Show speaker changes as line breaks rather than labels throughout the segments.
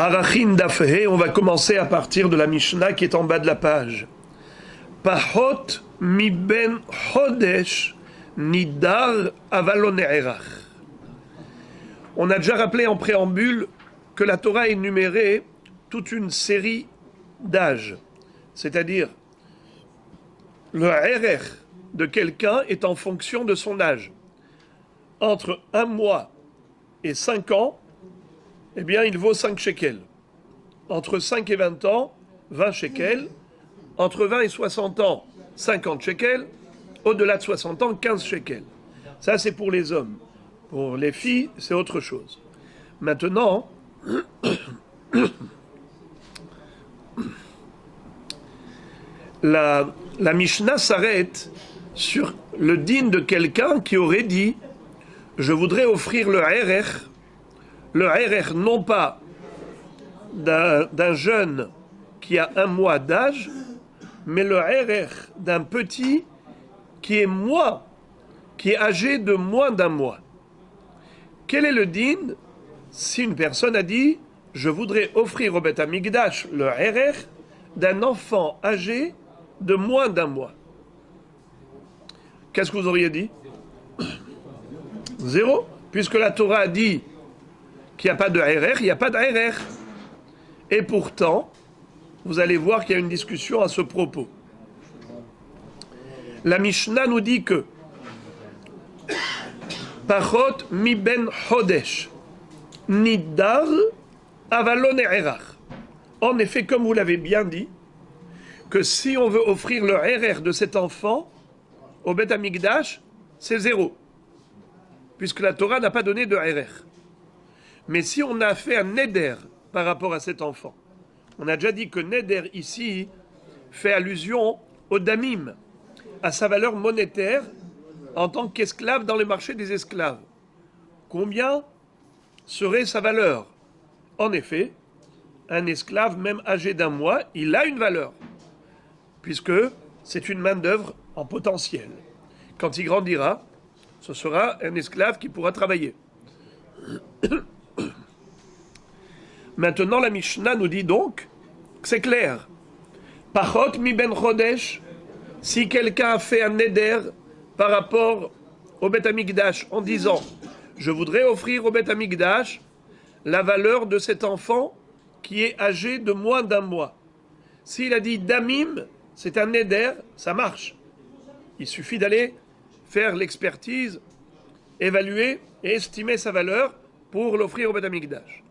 Arachin Dafhe, on va commencer à partir de la Mishnah qui est en bas de la page. Pahot mi ben chodesh nidar avalon ne'erach. On a déjà rappelé en préambule que la Torah énumérait toute une série d'âges, c'est-à-dire le erech de quelqu'un est en fonction de son âge. Entre 1 mois et 5 ans, eh bien, il vaut 5 shekels. Entre 5 et 20 ans, 20 shekels. Entre 20 et 60 ans, 50 shekels. Au-delà de 60 ans, 15 shekels. Ça, c'est pour les hommes. Pour les filles, c'est autre chose. Maintenant, la Mishnah s'arrête sur le din de quelqu'un qui aurait dit « Je voudrais offrir le erech non pas d'un jeune qui a 1 mois d'âge, mais le erech d'un petit qui est âgé de moins d'1 mois. » Quel est le din si une personne a dit « Je voudrais offrir au Beth Amikdash le erech d'un enfant âgé de moins d'1 mois ?» Qu'est-ce que vous auriez dit? 0, puisque la Torah a dit qu'il n'y a pas de erech, il n'y a pas d'erech. Et pourtant, vous allez voir qu'il y a une discussion à ce propos. La Mishnah nous dit que Pachot mi ben chodesh nidar avalon erech. En effet, comme vous l'avez bien dit, que si on veut offrir le erech de cet enfant au Beth Amikdash, c'est 0, puisque la Torah n'a pas donné de erech. Mais si on a fait un neder par rapport à cet enfant, on a déjà dit que neder ici fait allusion au damim, à sa valeur monétaire en tant qu'esclave dans les marchés des esclaves. Combien serait sa valeur? En effet, un esclave, même âgé d'1 mois, il a une valeur, puisque c'est une main-d'œuvre en potentiel. Quand il grandira, ce sera un esclave qui pourra travailler. Maintenant, la Mishnah nous dit donc que c'est clair. Pachot mi ben chodesh, si quelqu'un a fait un neder par rapport au Beth Amikdash en disant « Je voudrais offrir au Beth Amikdash la valeur de cet enfant qui est âgé de moins d'1 mois. » S'il a dit « damim », c'est un neder, ça marche. Il suffit d'aller faire l'expertise, évaluer et estimer sa valeur pour l'offrir au Beth Amikdash.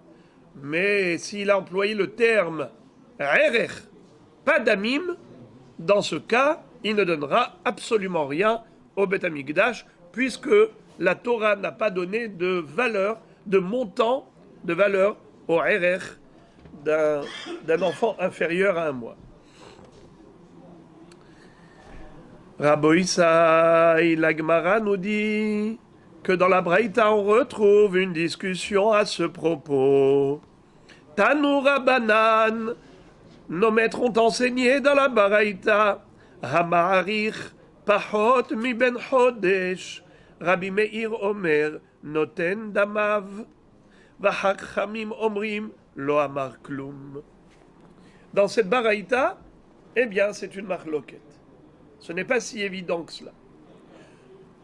Mais s'il a employé le terme erech, pas damim, dans ce cas, il ne donnera absolument rien au Beth Amikdash, puisque la Torah n'a pas donné de valeur, de montant, de valeur au erech d'un enfant inférieur à 1 mois. Raboïsaï, la Gemara nous dit que dans la Braïta, on retrouve une discussion à ce propos. Tanu Rabbanan, nos maîtres ont enseigné dans la Braïta, Hamarich, Pachot mi ben chodesh, Rabbi Meir Omer, Noten damav, Vachachamim Omrim, Lo amar klum. Dans cette Braïta, eh bien, c'est une marloquette. Ce n'est pas si évident que cela.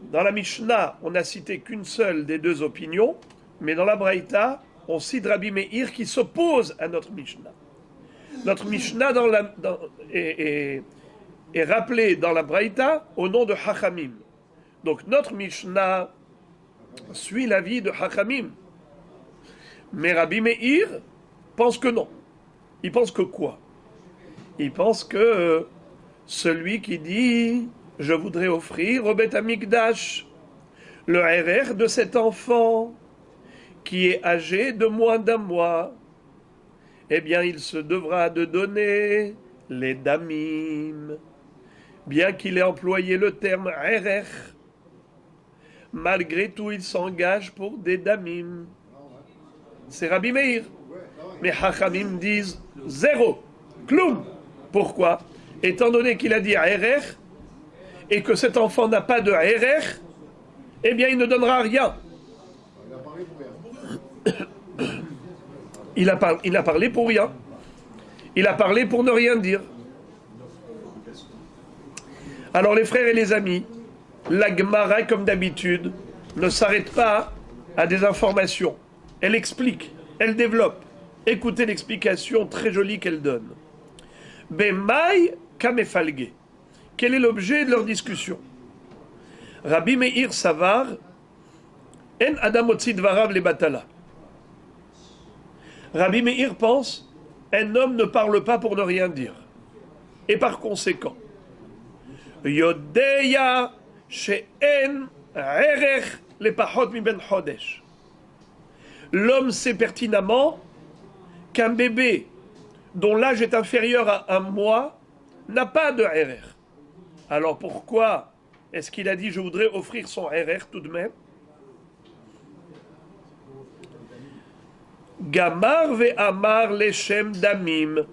Dans la Mishnah, on n'a cité qu'une seule des 2 opinions, mais dans la Braïta, on cite Rabbi Meir qui s'oppose à notre Mishnah. Notre Mishnah est rappelée dans la Braïta au nom de Chachamim. Donc notre Mishnah suit l'avis de Chachamim. Mais Rabbi Meir pense que non. Il pense que quoi? Il pense que celui qui dit « Je voudrais offrir au Beth Amikdash le erech de cet enfant qui est âgé de moins d'1 mois, eh bien il se devra de donner les damim. » Bien qu'il ait employé le terme erech, malgré tout il s'engage pour des damim. C'est Rabbi Meir. Mais Hachamim disent 0, kloum. Pourquoi? Étant donné qu'il a dit erech, et que cet enfant n'a pas de erech, eh bien il ne donnera rien. il a parlé pour rien. Il a parlé pour ne rien dire. Alors les frères et les amis, la Gemara, comme d'habitude, ne s'arrête pas à des informations. Elle explique, elle développe. Écoutez l'explication très jolie qu'elle donne. Bemai kamefalge. Quel est l'objet de leur discussion? Rabbi Meir Savar, en adam otzi dvarav le batala. Rabbi Meir pense, un homme ne parle pas pour ne rien dire. Et par conséquent, Yodeya she'en erech lepachot mi ben chodesh. L'homme sait pertinemment qu'un bébé dont l'âge est inférieur à 1 mois n'a pas de erech. Alors pourquoi est-ce qu'il a dit je voudrais offrir son erech tout de même? Gamar ve amar leshem damim.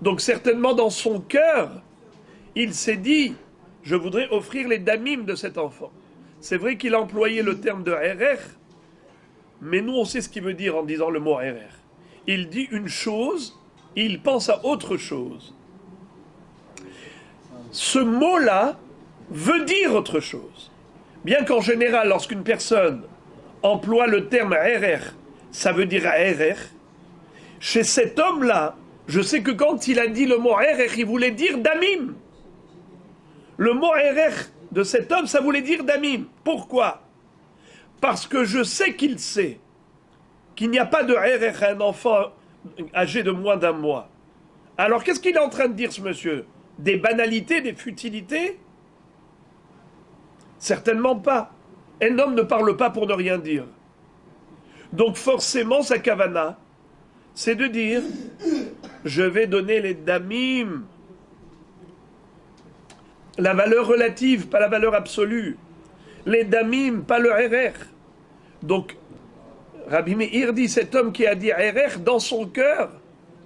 Donc certainement dans son cœur, il s'est dit, je voudrais offrir les damim de cet enfant. C'est vrai qu'il a employé le terme de erech, mais nous on sait ce qu'il veut dire en disant le mot erech. Il dit une chose, il pense à autre chose. Ce mot-là veut dire autre chose. Bien qu'en général, lorsqu'une personne emploie le terme erech, ça veut dire erech. Chez cet homme-là, je sais que quand il a dit le mot erech, il voulait dire damim. Le mot erech de cet homme, ça voulait dire damim. Pourquoi? Parce que je sais qu'il sait qu'il n'y a pas de erech à un enfant âgé de moins d'1 mois. Alors qu'est-ce qu'il est en train de dire ce monsieur? Des banalités, des futilités? Certainement pas. Un homme ne parle pas pour ne rien dire. Donc forcément, sa kavana, c'est de dire, je vais donner les damim, la valeur relative, pas la valeur absolue. Les damim, pas le erech. Donc, Rabbi Meir dit, cet homme qui a dit erech dans son cœur,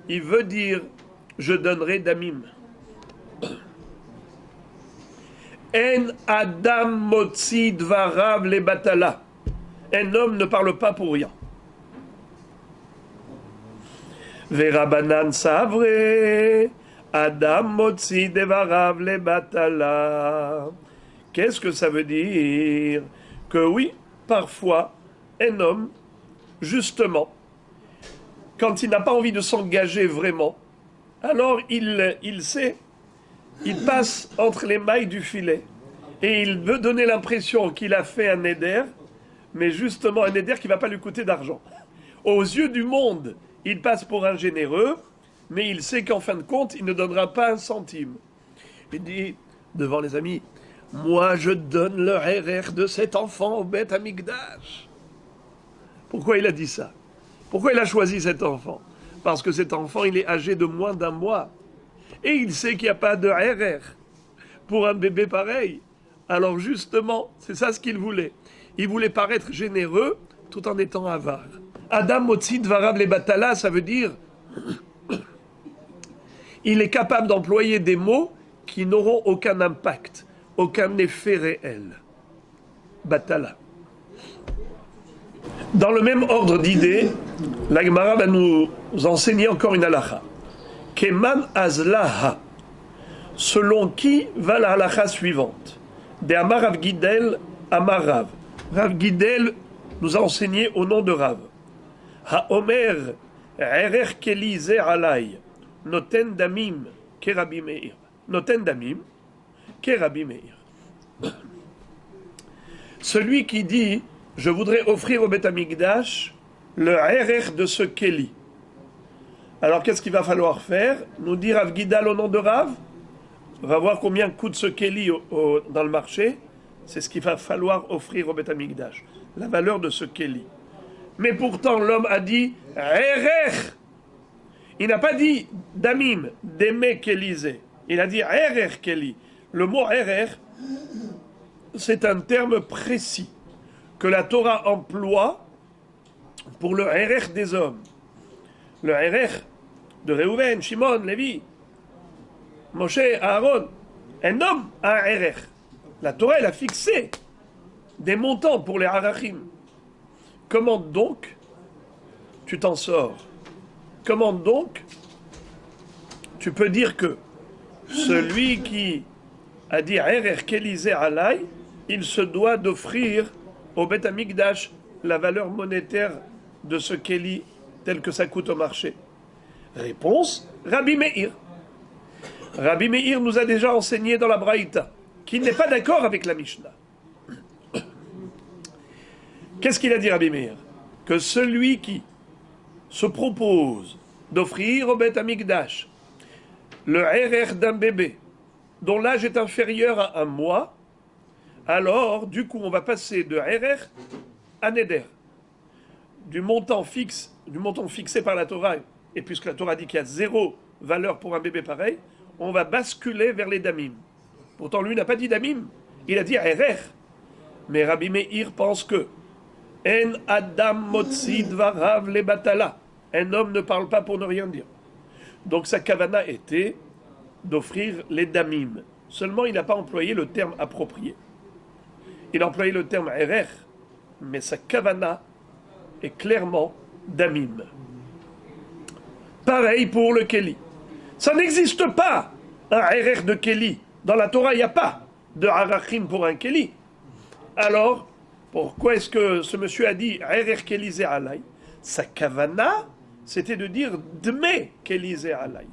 il veut dire, je donnerai damim. En adam motzi dvarav le batala. Un homme ne parle pas pour rien. Verabanan savre, adam motzi dvarav le batala. Qu'est-ce que ça veut dire? Que oui, parfois, un homme, justement, quand il n'a pas envie de s'engager vraiment, alors il sait, il passe entre les mailles du filet et il veut donner l'impression qu'il a fait un éder, mais justement un éder qui ne va pas lui coûter d'argent. Aux yeux du monde, il passe pour un généreux, mais il sait qu'en fin de compte, il ne donnera pas 1 centime. Il dit, devant les amis, moi je donne le erech de cet enfant au Beth Amikdash. Pourquoi il a dit ça? Pourquoi il a choisi cet enfant? Parce que cet enfant, il est âgé de moins d'1 mois. Et il sait qu'il n'y a pas de erech pour un bébé pareil. Alors justement, c'est ça ce qu'il voulait. Il voulait paraître généreux tout en étant avare. Adam motzi dvarav le batala, ça veut dire il est capable d'employer des mots qui n'auront aucun impact, aucun effet réel. Batala. Dans le même ordre d'idées, la Gemara va nous enseigner encore une halakha. Keman azlaha. Selon qui va la halakha suivante? De Amar Rav Gidel, Amar Rav. Rav Gidel nous a enseigné au nom de Rav. Ha-omer, erech keli ze alay, noten damim, ke Rabbi Meir. Noten damim, ke Rabbi Meir. Celui qui dit, je voudrais offrir au Beth Amikdash le erech de ce keli. Alors qu'est-ce qu'il va falloir faire? Nous dire Rav Gidal au nom de Rav? On va voir combien coûte ce keli dans le marché. C'est ce qu'il va falloir offrir au Beth Amikdash. La valeur de ce keli. Mais pourtant, l'homme a dit erech. Il n'a pas dit damim, deme kelizé. Il a dit erech keli. Le mot erech, c'est un terme précis que la Torah emploie pour le erech des hommes. Le erech de Réhouven, Shimon, Lévi, Moshe, Aaron. Un homme a un erech. La Torah, elle a fixé des montants pour les harachim. Comment donc tu t'en sors? Comment donc tu peux dire que celui qui a dit Erer Kelizé Alay, il se doit d'offrir au Beth Amikdash la valeur monétaire de ce Kéli tel que ça coûte au marché? Réponse, Rabbi Meir. Rabbi Meir nous a déjà enseigné dans la Braïta qu'il n'est pas d'accord avec la Mishnah. Qu'est-ce qu'il a dit, Rabbi Meir? Que celui qui se propose d'offrir au Beth Amikdash le RR d'un bébé dont l'âge est inférieur à 1 mois, alors du coup on va passer de RR à Neder. Du montant fixé par la Torah, et puisque la Torah dit qu'il y a 0 valeur pour un bébé pareil, on va basculer vers les damim. Pourtant lui n'a pas dit damim, il a dit RR. Mais Rabbi Meir pense que En Adam motzi dvarav le batala. Un homme ne parle pas pour ne rien dire. Donc sa kavana était d'offrir les damim. Seulement il n'a pas employé le terme approprié. Il a employé le terme RR, mais sa kavana est clairement damim. Pareil pour le Kéli. Ça n'existe pas un RR de Kéli. Dans la Torah, il n'y a pas de harachim pour un Kéli. Alors, pourquoi est-ce que ce monsieur a dit RR Kelizé Alay? Sa kavana, c'était de dire Dme Kelizé Alay.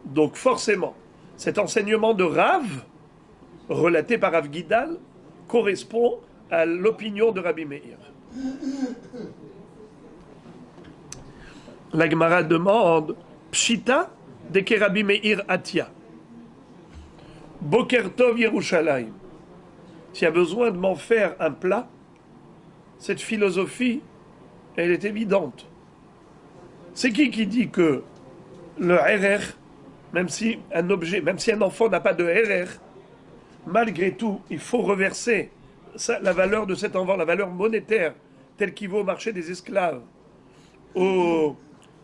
Donc forcément, cet enseignement de Rav, relaté par Rav Gidal, correspond à l'opinion de Rabbi Meir. La Gemara demande Pshita de que Rabbi Meir Atia. Boker Tov Yerushalayim. S'il y a besoin de m'en faire un plat, cette philosophie, elle est évidente. C'est qui dit que le RR, même si un enfant n'a pas de RR, malgré tout, il faut reverser la valeur de cet enfant, la valeur monétaire, telle qu'il vaut au marché des esclaves, au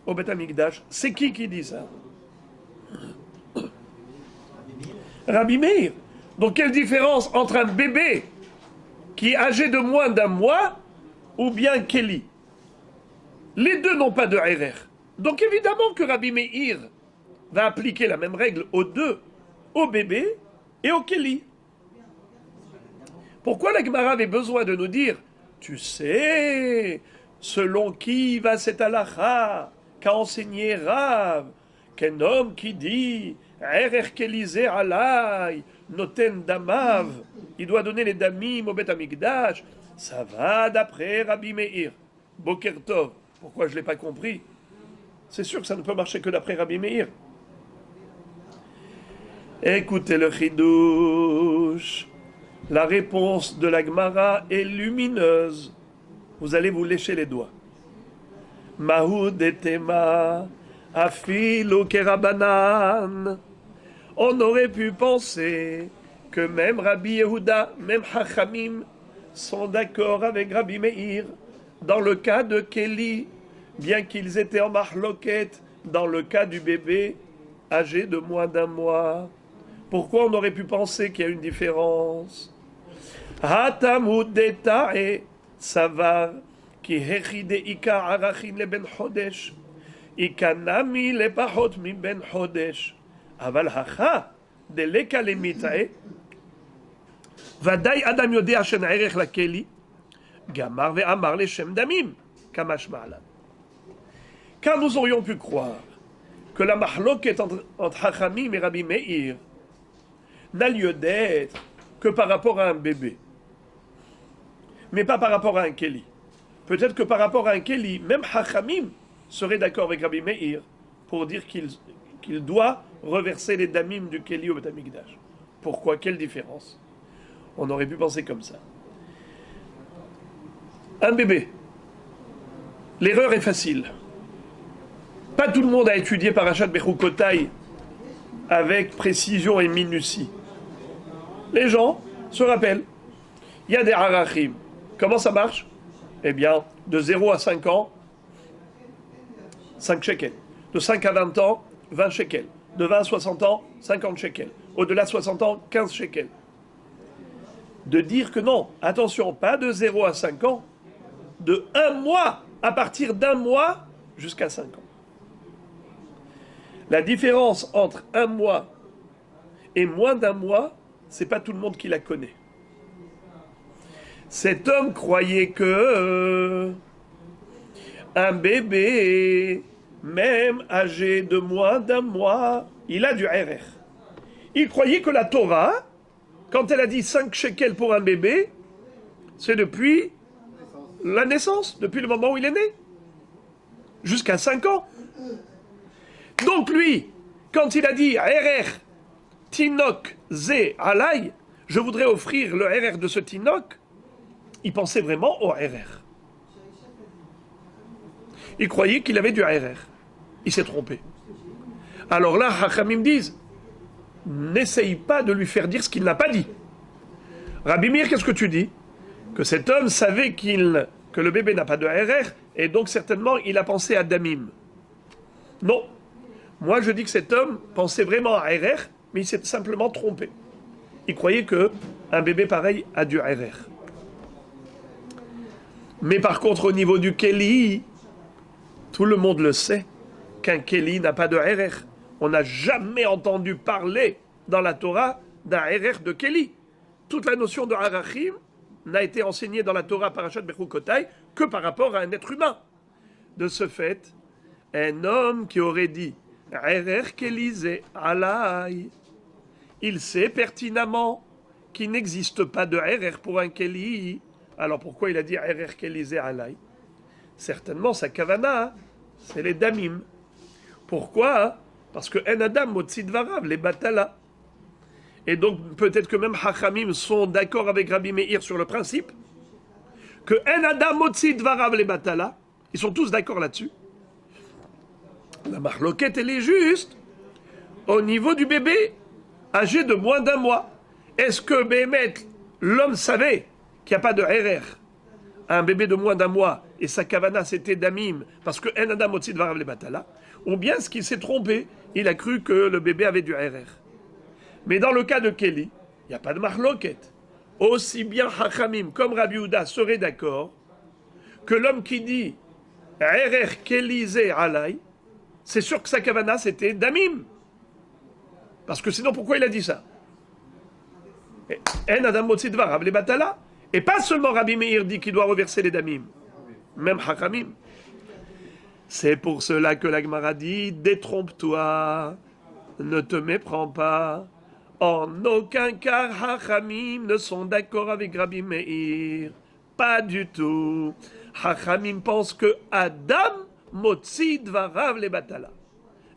Beth Amikdash. C'est qui dit ça? Rabbi Meir. Donc quelle différence entre un bébé qui est âgé de moins d'1 mois ou bien Kéli? Les deux n'ont pas de RR. Donc évidemment que Rabbi Meir va appliquer la même règle aux deux, au bébé et au Kéli. Pourquoi la Gemara avait besoin de nous dire, tu sais, selon qui va cette halakha qu'a enseigné Rav, qu'un homme qui dit RR Kelizé Alay, Noten Damav, il doit donner les damim au Beth Amikdash, ça va d'après Rabbi Meir. Boker Tov. Pourquoi je ne l'ai pas compris? C'est sûr que ça ne peut marcher que d'après Rabbi Meir. Écoutez le chidouche. La réponse de la Gemara est lumineuse. Vous allez vous lécher les doigts. Mahoud etema afilu kerabanan. On aurait pu penser que même Rabbi Yehuda, même Hachamim sont d'accord avec Rabbi Meir dans le cas de Kéli, bien qu'ils étaient en mahloket dans le cas du bébé âgé de moins d'1 mois. Pourquoi on aurait pu penser qu'il y a une différence? Hatamud detae savar ki hechide ika arachin le ben chodesh ikanami le pachot mi ben chodesh. אבל הכה דלקה למיטעה ודאי אדם יודע שנערך לכלי גמר ואמר לשם דמים כמשמע לן. Car nous aurions pu croire que la mahloket entre Hachamim et Rabbi Meir n'a lieu d'être que par rapport à un bébé, mais pas par rapport à un Kéli. Peut-être que par rapport à un Kéli, même Hachamim serait d'accord avec Rabbi Meir pour dire qu'il doit reverser les damim du Kéli au Beth Amikdash. Pourquoi? Quelle différence? On aurait pu penser comme ça. Un bébé. L'erreur est facile. Pas tout le monde a étudié Parashat Bechukotai avec précision et minutie. Les gens se rappellent. Il y a des harachim. Comment ça marche? Eh bien, de 0 à 5 ans, 5 shekels. De 5 à 20 ans, 20 shekels. De 20 à 60 ans, 50 shekels. Au-delà de 60 ans, 15 shekels. De dire que non, attention, pas de 0 à 5 ans, de 1 mois, à partir d'1 mois, jusqu'à 5 ans. La différence entre 1 mois et moins d'1 mois, c'est pas tout le monde qui la connaît. Cet homme croyait que un bébé, même âgé de moins d'1 mois, il a du RR. Il croyait que la Torah, quand elle a dit 5 shekels pour un bébé, c'est depuis la naissance, depuis le moment où il est né, jusqu'à 5 ans. Donc lui, quand il a dit RR, Tinok, Zé, Alay, je voudrais offrir le RR de ce Tinok, il pensait vraiment au RR. Il croyait qu'il avait du RR. Il s'est trompé. Alors là, Hachamim disent, n'essaye pas de lui faire dire ce qu'il n'a pas dit. Rabbi Meir, qu'est-ce que tu dis? Que cet homme savait que le bébé n'a pas de RR, et donc certainement il a pensé à Damim. Non. Moi je dis que cet homme pensait vraiment à RR, mais il s'est simplement trompé. Il croyait qu'un bébé pareil a du RR. Mais par contre au niveau du Kéli, tout le monde le sait, qu'un Kéli n'a pas de RR. On n'a jamais entendu parler dans la Torah d'un RR de Kéli. Toute la notion de Harachim n'a été enseignée dans la Torah Parashat Bechukotai que par rapport à un être humain. De ce fait, un homme qui aurait dit RR Kélisé Alay, il sait pertinemment qu'il n'existe pas de RR pour un Kéli. Alors pourquoi il a dit RR Kélisé Alay? Certainement sa kavana, c'est les damim. Pourquoi? Parce que en adam motzi dvarav les batala. Et donc peut-être que même Hachamim sont d'accord avec Rabbi Meir sur le principe que en adam motzi dvarav les batala. Ils sont tous d'accord là-dessus. La marloquette elle est juste au niveau du bébé âgé de moins d'1 mois. Est-ce que Béhémet, l'homme savait qu'il n'y a pas de RR, un bébé de moins d'1 mois, et sa kavana c'était damim, parce que en adam motzi dvarav les batala, ou bien ce qu'il s'est trompé, il a cru que le bébé avait du RR. Mais dans le cas de Kéli, il n'y a pas de marloquette. Aussi bien Hachamim comme Rabbi Yehuda seraient d'accord que l'homme qui dit RR Kélisé Alay, c'est sûr que sa kavana c'était damim. Parce que sinon pourquoi il a dit ça? En adam motzi dvarav les batala. Et pas seulement Rabbi Meir dit qu'il doit reverser les damim, même Hachamim. C'est pour cela que la Gemara dit, détrompe-toi, ne te méprends pas. En aucun cas, Hachamim ne sont d'accord avec Rabbi Meir. Pas du tout. Hachamim pense que Adam motzi dvarav le batala.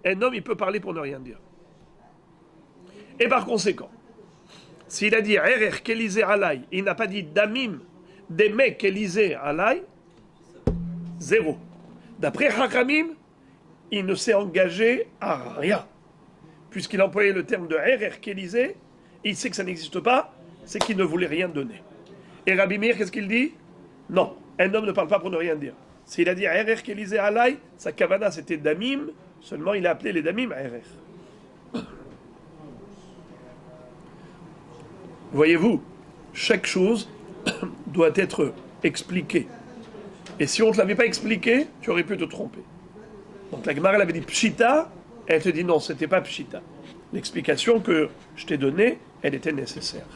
Un homme, il peut parler pour ne rien dire. Et par conséquent, s'il a dit RR Kélisé Alay, il n'a pas dit Damim, Démé Kélisé Alay, 0. D'après Hachamim, il ne s'est engagé à rien. Puisqu'il employait le terme de RR Kélisé, il sait que ça n'existe pas, c'est qu'il ne voulait rien donner. Et Rabbi Meir, qu'est-ce qu'il dit? Non, un homme ne parle pas pour ne rien dire. S'il a dit RR Kélisé Alay, sa kavana c'était Damim, seulement il a appelé les Damim RR. Voyez-vous, chaque chose doit être expliquée. Et si on ne te l'avait pas expliqué, tu aurais pu te tromper. Donc la Gemara elle avait dit Pshita, elle te dit non, c'était pas Pshita. L'explication que je t'ai donnée, elle était nécessaire.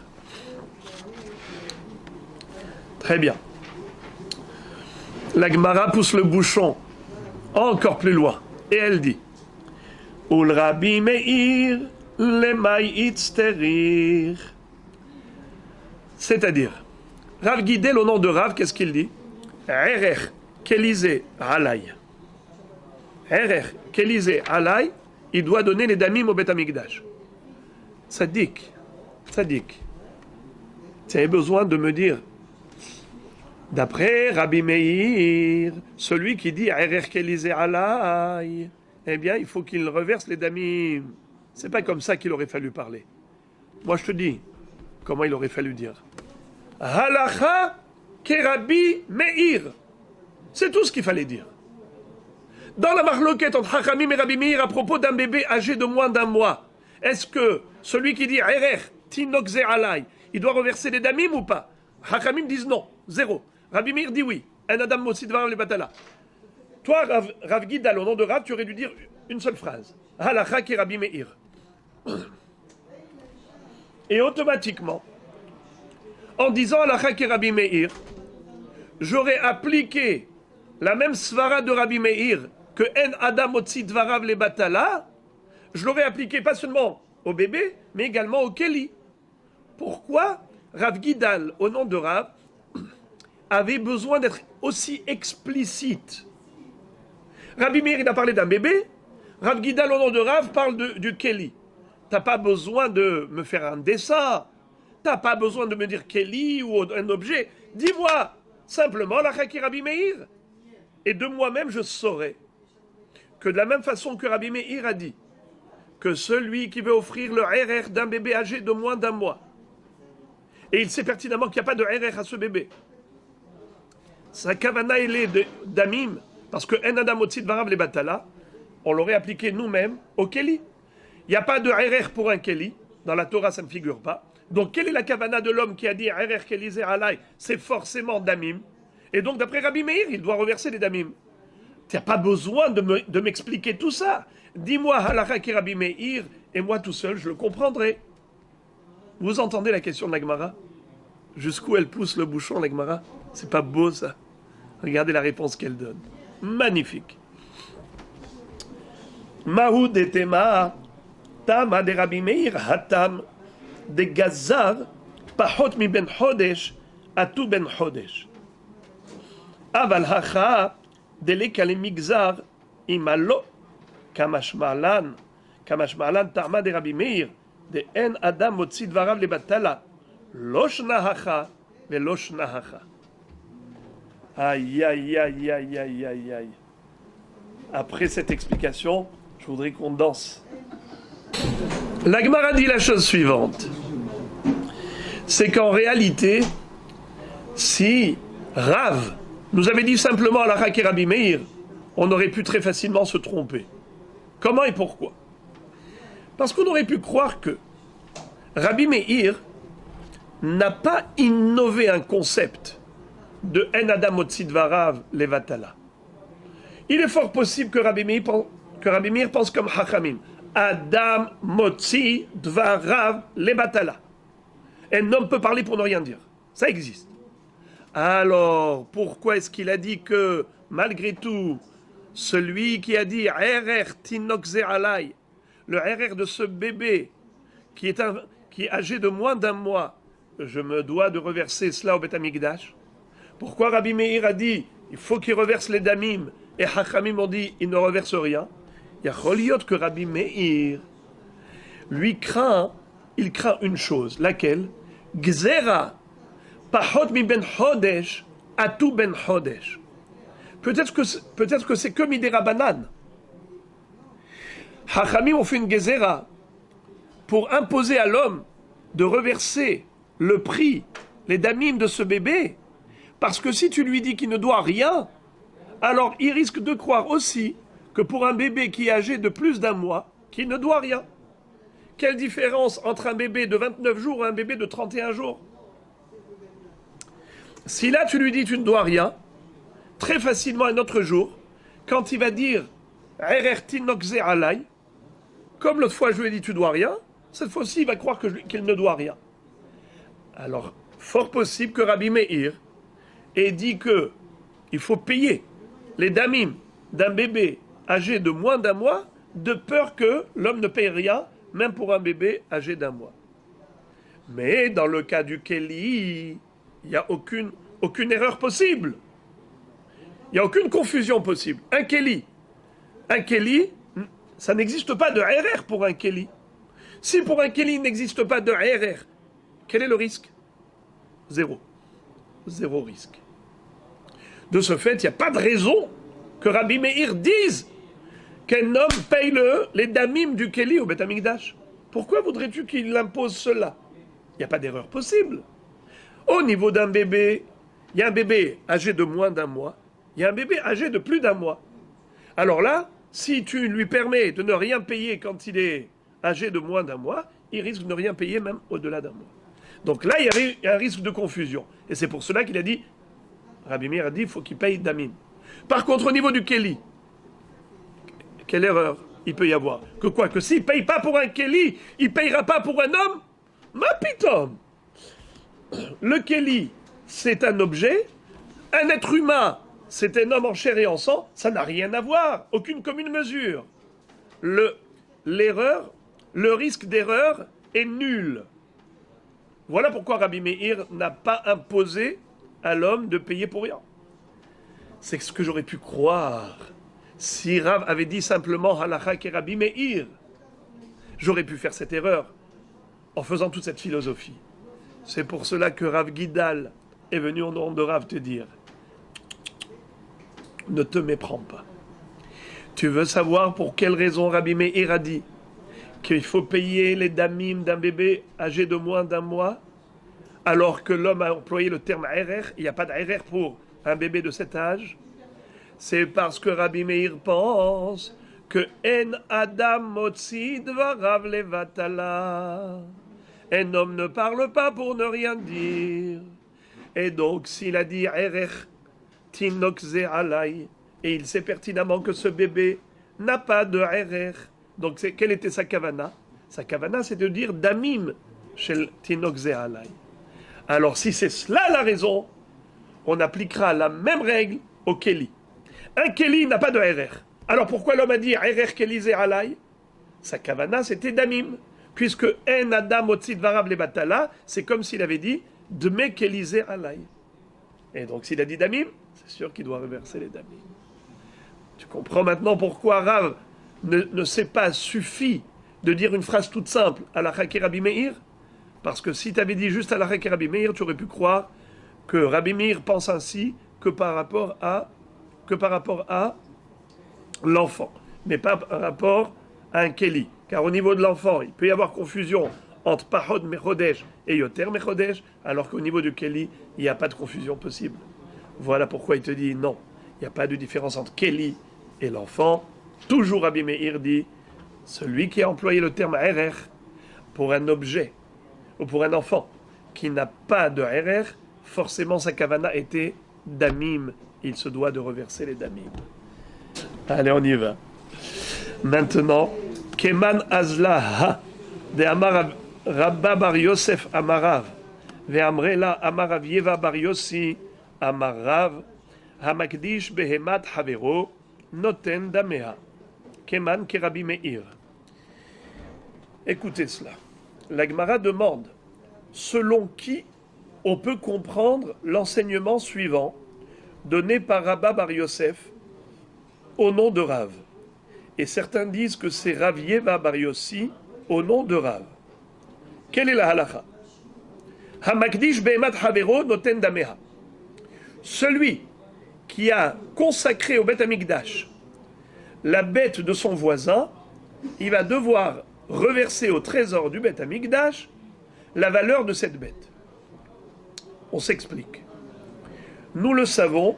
Très bien. La Gemara pousse le bouchon encore plus loin. Et elle dit Ul Rabbi Meir lemay itzterir. C'est-à-dire, Rav Gidel, au nom de Rav, qu'est-ce qu'il dit? RR Kélisé Alay. RR Kélisé Alay, il doit donner les damim au Beth Amikdash. Tzadik, tu as besoin de me dire, d'après Rabbi Meir, celui qui dit RR Kélisé Alay, eh bien, il faut qu'il reverse les damim. C'est pas comme ça qu'il aurait fallu parler. Moi, je te dis, comment il aurait fallu dire? Halacha Rabbi Meir. C'est tout ce qu'il fallait dire. Dans la marloquette entre Hachamim et Rabbi Meir à propos d'un bébé âgé de moins d'1 mois, est-ce que celui qui dit RR, Tinok Ze Alay, il doit reverser les damim ou pas? Hachamim disent non, 0. Rabbi Meir dit oui. Un adam motzi dvarav le batala. Toi, Rav Gidal, au nom de Rav, tu aurais dû dire une seule phrase. Halacha ki Rabbi Meir. Et automatiquement, en disant Halacha ki Rabbi Meir, j'aurais appliqué la même svara de Rabbi Meir que En Adam Otzi Dvarav le Batala, je l'aurais appliqué pas seulement au bébé, mais également au Keli. Pourquoi Rav Gidal, au nom de Rav, avait besoin d'être aussi explicite? Rabbi Meir, il a parlé d'un bébé, Rav Gidal, au nom de Rav, parle du Keli. T'as pas besoin de me faire un dessin, t'as pas besoin de me dire Keli ou un objet. Dis-moi simplement la Chaki Rabbi Meir. Et de moi-même, je saurai que de la même façon que Rabbi Meir a dit que celui qui veut offrir le RR d'un bébé âgé de moins d'un mois, et il sait pertinemment qu'il n'y a pas de RR à ce bébé, sa kavana elle est d'amim, parce que En Adam Otzi Dvarav le Batala, on l'aurait appliqué nous-mêmes au Keli. Il n'y a pas de RR pour un Keli, dans la Torah ça ne figure pas. Donc quelle est la kavana de l'homme qui a dit RR Keli Zeralai? C'est forcément damim. Et donc d'après Rabbi Meir, il doit reverser les damim. Tu n'as pas besoin de m'expliquer tout ça. Dis-moi halakha ki Rabbi Meir, et moi tout seul, je le comprendrai. Vous entendez la question de la Gemara? Jusqu'où elle pousse le bouchon, la Gemara? C'est pas beau ça? Regardez la réponse qu'elle donne. Magnifique. Mahou de Tema, Tama de Rabbi Meir, Hatam, de Gazar, Pahot mi ben Chodesh, Atu ben Chodesh. Aval hacha, de l'ekale migzar, imalo, kamashmalan, Tama de Rabbi Meir, de En Adam Otzi Dvarav le Batala, Loshna hacha, ve Loshna hacha. Aïe, aïe, aïe, aïe, aïe, aïe, aïe. Après cette explication, je voudrais qu'on danse. La Gemara dit la chose suivante. C'est qu'en réalité, si Rav nous avait dit simplement à la Chaki Rabbi Meir, on aurait pu très facilement se tromper. Comment et pourquoi? Parce qu'on aurait pu croire que Rabbi Meir n'a pas innové un concept de En Adam Otzi Dvarav Levatala. Il est fort possible que Rabbi Meir pense comme Hachamim. Adam Motzi Dvarav Levatala. Un homme peut parler pour ne rien dire. Ça existe. Alors, pourquoi est-ce qu'il a dit que, malgré tout, celui qui a dit RR Tinok Zeralai, le RR de ce bébé qui est âgé de moins d'un mois, je me dois de reverser cela au Beth Amikdash? Pourquoi Rabbi Meir a dit il faut qu'il reverse les damim et Hachamim ont dit il ne reverse rien? Il y a Choliot que Rabbi Meir lui craint une chose, laquelle? Gzera pahot mi ben chodesh atu ben chodesh. Peut-être que c'est que midera banan. Hachamim ont fait une gezera pour imposer à l'homme de reverser le prix, les damim de ce bébé. Parce que si tu lui dis qu'il ne doit rien, alors il risque de croire aussi que pour un bébé qui est âgé de plus d'un mois, qu'il ne doit rien. Quelle différence entre un bébé de 29 jours et un bébé de 31 jours? Si là tu lui dis tu ne dois rien, très facilement un autre jour, quand il va dire RRT Nokze Alay, comme l'autre fois je lui ai dit tu dois rien, cette fois-ci il va croire qu'il ne doit rien. Alors, fort possible que Rabbi Meir et dit que il faut payer les damim d'un bébé âgé de moins d'un mois, de peur que l'homme ne paye rien, même pour un bébé âgé d'un mois. Mais dans le cas du Keli, il n'y a aucune erreur possible. Il n'y a aucune confusion possible. Un Keli, ça n'existe pas de RR pour un Keli. Si pour un Keli il n'existe pas de RR, quel est le risque? Zéro. Zéro risque. De ce fait, il n'y a pas de raison que Rabbi Meir dise qu'un homme paye les damim du Keli au Beth Amikdash. Pourquoi voudrais-tu qu'il impose cela? Il n'y a pas d'erreur possible. Au niveau d'un bébé, il y a un bébé âgé de moins d'un mois, il y a un bébé âgé de plus d'un mois. Alors là, si tu lui permets de ne rien payer quand il est âgé de moins d'un mois, il risque de ne rien payer même au-delà d'un mois. Donc là, il y a un risque de confusion. Et c'est pour cela qu'il a dit, Rabbi Meir a dit, il faut qu'il paye damim. Par contre, au niveau du Kéli, quelle erreur il peut y avoir? Que quoi? Que s'il ne paye pas pour un Kéli, il ne payera pas pour un homme? Ma pitom! Le Kéli, c'est un objet. Un être humain, c'est un homme en chair et en sang. Ça n'a rien à voir. Aucune commune mesure. L'erreur, le risque d'erreur est nul. Voilà pourquoi Rabbi Meir n'a pas imposé à l'homme de payer pour rien. C'est ce que j'aurais pu croire. Si Rav avait dit simplement Halakha et Rabbi Meir, j'aurais pu faire cette erreur en faisant toute cette philosophie. C'est pour cela que Rav Gidal est venu au nom de Rav te dire ne te méprends pas. Tu veux savoir pour quelle raison Rabbi Meir a dit qu'il faut payer les damim d'un bébé âgé de moins d'un mois, alors que l'homme a employé le terme RR, il n'y a pas d'RR pour un bébé de cet âge? C'est parce que Rabbi Meir pense que En Adam Motzi Dvarav Levatala. Un homme ne parle pas pour ne rien dire. Et donc, s'il a dit RR Tinokze Alay, et il sait pertinemment que ce bébé n'a pas de RR. Donc, quelle était sa kavana? Sa kavana, c'est de dire damim shel Tinokze Alay. Alors, si c'est cela la raison, on appliquera la même règle au Kéli. Un Kéli n'a pas de RR. Alors, pourquoi l'homme a dit RR Kéli Alay? Sa kavana, c'était damim. Puisque En Adam Otzi Dvarav Levatala, c'est comme s'il avait dit Dme Kéli Alay. Et donc, s'il a dit damim, c'est sûr qu'il doit reverser les damim. Tu comprends maintenant pourquoi Rav ne s'est pas suffi de dire une phrase toute simple à la Chaki Rabbi Meir? Parce que si tu avais dit juste à la Chaki Rabbi Meir, tu aurais pu croire que Rabbi Meir pense ainsi que par rapport à l'enfant, mais pas par rapport à un Kéli. Car au niveau de l'enfant, il peut y avoir confusion entre Pahod Mechodesh et Yoter Mechodesh, alors qu'au niveau du Kéli, il n'y a pas de confusion possible. Voilà pourquoi il te dit non, il n'y a pas de différence entre Kéli et l'enfant. Toujours Rabbi Meir dit, celui qui a employé le terme RR pour un objet ou pour un enfant qui n'a pas de RR, forcément sa kavana était damim. Il se doit de reverser les damim. Allez, on y va. Maintenant, Keman Azla Ha de Amar Rabba Bar Yosef Amarav ve Amrela Amarav Yeva Bar Yossi Amarav Hamakdish Behemat Havero Noten Dameha Keman Kerabi Meir. Écoutez cela. La Gemara demande selon qui on peut comprendre l'enseignement suivant donné par Rabba Bar Yosef au nom de Rav. Et certains disent que c'est Rav Yeva Bar Yossi au nom de Rav. Quelle est la halakha? Hamakdish behemat havero noten dameha. Celui qui a consacré au Beth Amikdash la bête de son voisin, il va devoir reverser au trésor du Beth Amikdash la valeur de cette bête. On s'explique. Nous le savons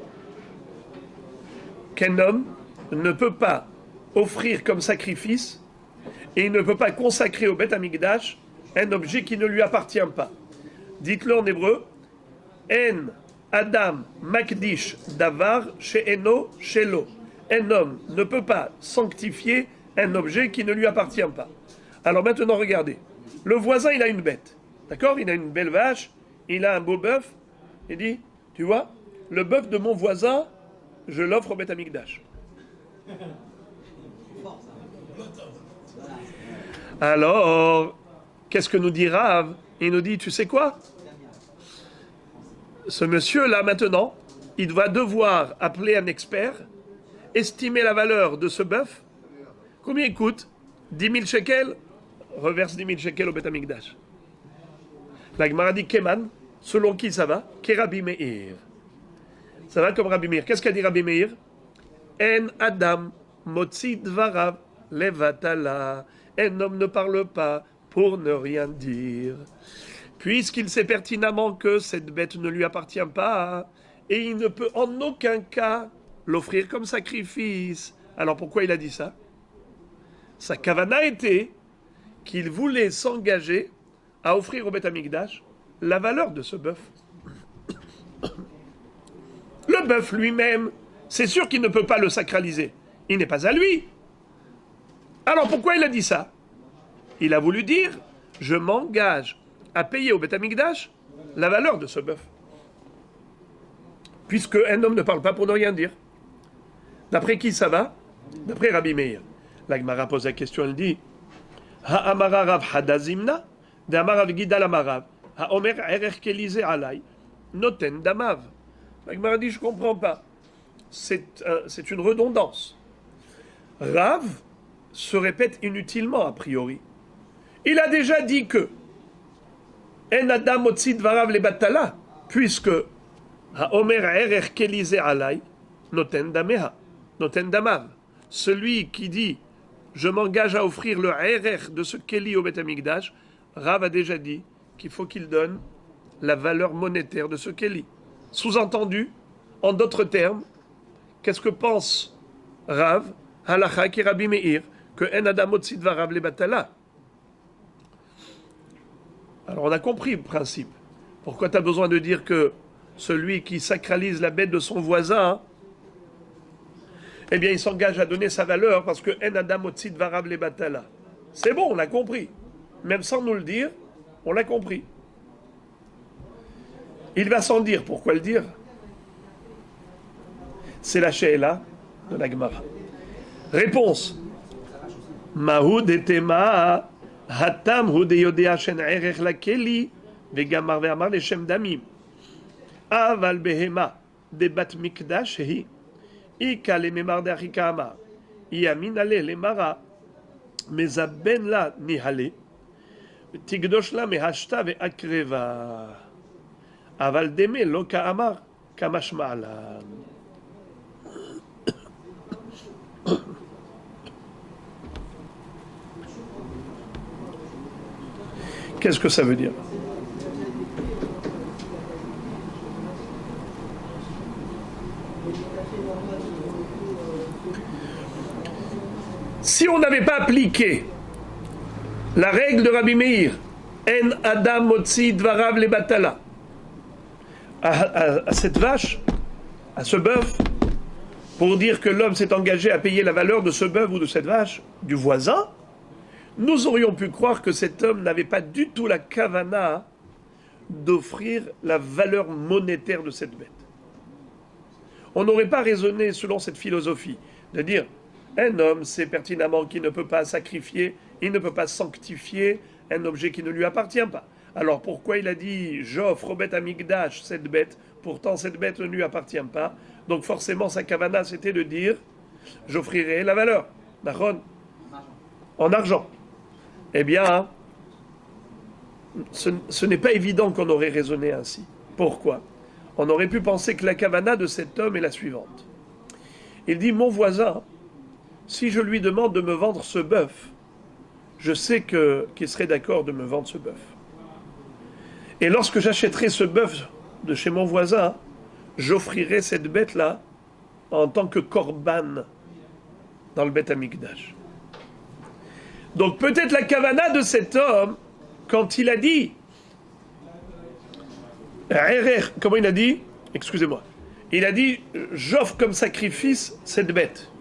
qu'un homme ne peut pas offrir comme sacrifice et il ne peut pas consacrer au Beth Amikdash un objet qui ne lui appartient pas. Dites-le en hébreu. En Adam Makdish Davar She'eno Shelo. Un homme ne peut pas sanctifier un objet qui ne lui appartient pas. Alors maintenant, regardez. Le voisin, il a une bête. D'accord? Il a une belle vache. Il a un beau bœuf. Il dit, tu vois, le bœuf de mon voisin, je l'offre au Beth Amikdash. Alors, qu'est-ce que nous dit Rav? Il nous dit, tu sais quoi? Ce monsieur-là, maintenant, il va devoir appeler un expert, estimer la valeur de ce bœuf. Combien il coûte? 10 000 shekels? Reverse 10 000 shekels au Beth Amikdash. La Gemara dit Keman, selon qui ça va? Kerabi Meir. Ça va comme Rabbi Meir. Qu'est-ce qu'a dit Rabbi Meir? En Adam Motzi Dvarav Levatala. Un homme ne parle pas pour ne rien dire. Puisqu'il sait pertinemment que cette bête ne lui appartient pas, et il ne peut en aucun cas l'offrir comme sacrifice. Alors pourquoi il a dit ça? Sa kavana était qu'il voulait s'engager à offrir au Beth Amikdash la valeur de ce bœuf. Le bœuf lui-même, c'est sûr qu'il ne peut pas le sacraliser. Il n'est pas à lui. Alors pourquoi il a dit ça? Il a voulu dire, je m'engage à payer au Beth Amikdash la valeur de ce bœuf. Puisque un homme ne parle pas pour ne rien dire. D'après qui ça va? D'après Rabbi Meir. La Gemara pose la question, elle dit, Ha'amara Rav Hadazimna, d'Amar Rav Gidal Amarav, Ha'omer Erech Kelize Alay, Noten Damav. La Gemara dit, je ne comprends pas. C'est une redondance. Rav se répète inutilement a priori. Il a déjà dit que En Adam Otsid Varav le Batala, puisque Ha'omer Erech Kelize Alay, Noten Dameha, Noten Damav. Celui qui dit je m'engage à offrir le Erech de ce Keli au Beth Amikdash, Rav a déjà dit qu'il faut qu'il donne la valeur monétaire de ce Keli. Sous-entendu, en d'autres termes, qu'est-ce que pense Rav, Halacha ki Rabbi Meir, que En Adam Otsid Varav le Batala? Alors on a compris le principe. Pourquoi tu as besoin de dire que celui qui sacralise la bête de son voisin, eh bien il s'engage à donner sa valeur parce que En Adam Otsid Varav le Batala. C'est bon, on l'a compris. Même sans nous le dire, on l'a compris. Il va sans dire. Pourquoi le dire? C'est la She'ela de la Gemara. Réponse. Mahud etema hatam hu de yodea shen erech la keli vegamar ve'amar leshem damim. Aval behema de bat mikdash hi ika le memar de achika amar yamin ale le mara mezaben la nihale tigdosh la mehashta ve'akreva aval deme lo ka'amar kamashma la. Qu'est-ce que ça veut dire? Si on n'avait pas appliqué la règle de Rabbi Meir, En Adam Motzi Dvarav le Batala, à cette vache, à ce bœuf, pour dire que l'homme s'est engagé à payer la valeur de ce bœuf ou de cette vache du voisin, nous aurions pu croire que cet homme n'avait pas du tout la kavana d'offrir la valeur monétaire de cette bête. On n'aurait pas raisonné selon cette philosophie, de dire un homme sait pertinemment qu'il ne peut pas sacrifier, il ne peut pas sanctifier un objet qui ne lui appartient pas. Alors pourquoi il a dit j'offre au Beth Amikdash cette bête, pourtant cette bête ne lui appartient pas, donc forcément sa kavana c'était de dire j'offrirai la valeur, en argent. Eh bien, ce n'est pas évident qu'on aurait raisonné ainsi. Pourquoi? On aurait pu penser que la kavana de cet homme est la suivante. Il dit, mon voisin, si je lui demande de me vendre ce bœuf, je sais qu'il serait d'accord de me vendre ce bœuf. Et lorsque j'achèterai ce bœuf de chez mon voisin, j'offrirai cette bête-là en tant que korban dans le Beth Amikdash. Donc peut-être la kavana de cet homme, quand il a dit, comment il a dit? Excusez-moi. Il a dit, j'offre comme sacrifice cette bête.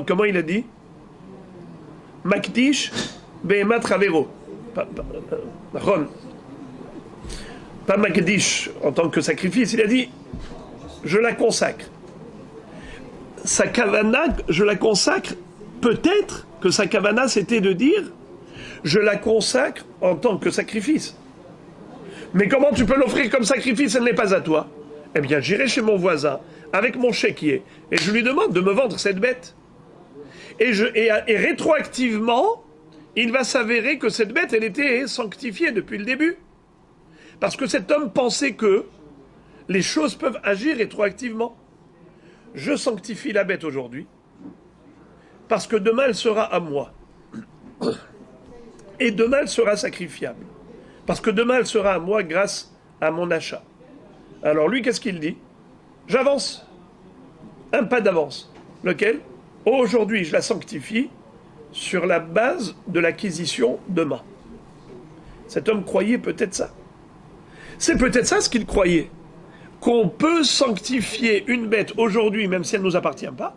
Comment il a dit? Makdish behemat ravero. Pas Makdish en tant que sacrifice, il a dit, je la consacre. Sa kavana, je la consacre, peut-être que sa kavana, c'était de dire je la consacre en tant que sacrifice. Mais comment tu peux l'offrir comme sacrifice, elle n'est pas à toi? Eh bien, j'irai chez mon voisin avec mon chéquier et je lui demande de me vendre cette bête. Et rétroactivement, il va s'avérer que cette bête, elle était sanctifiée depuis le début. Parce que cet homme pensait que les choses peuvent agir rétroactivement. Je sanctifie la bête aujourd'hui, parce que demain elle sera à moi. Et demain elle sera sacrifiable. Parce que demain elle sera à moi grâce à mon achat. Alors lui, qu'est-ce qu'il dit? J'avance. Un pas d'avance. Lequel? Aujourd'hui, je la sanctifie sur la base de l'acquisition demain. Cet homme croyait peut-être ça. C'est peut-être ça ce qu'il croyait. qu'on peut sanctifier une bête aujourd'hui, même si elle ne nous appartient pas,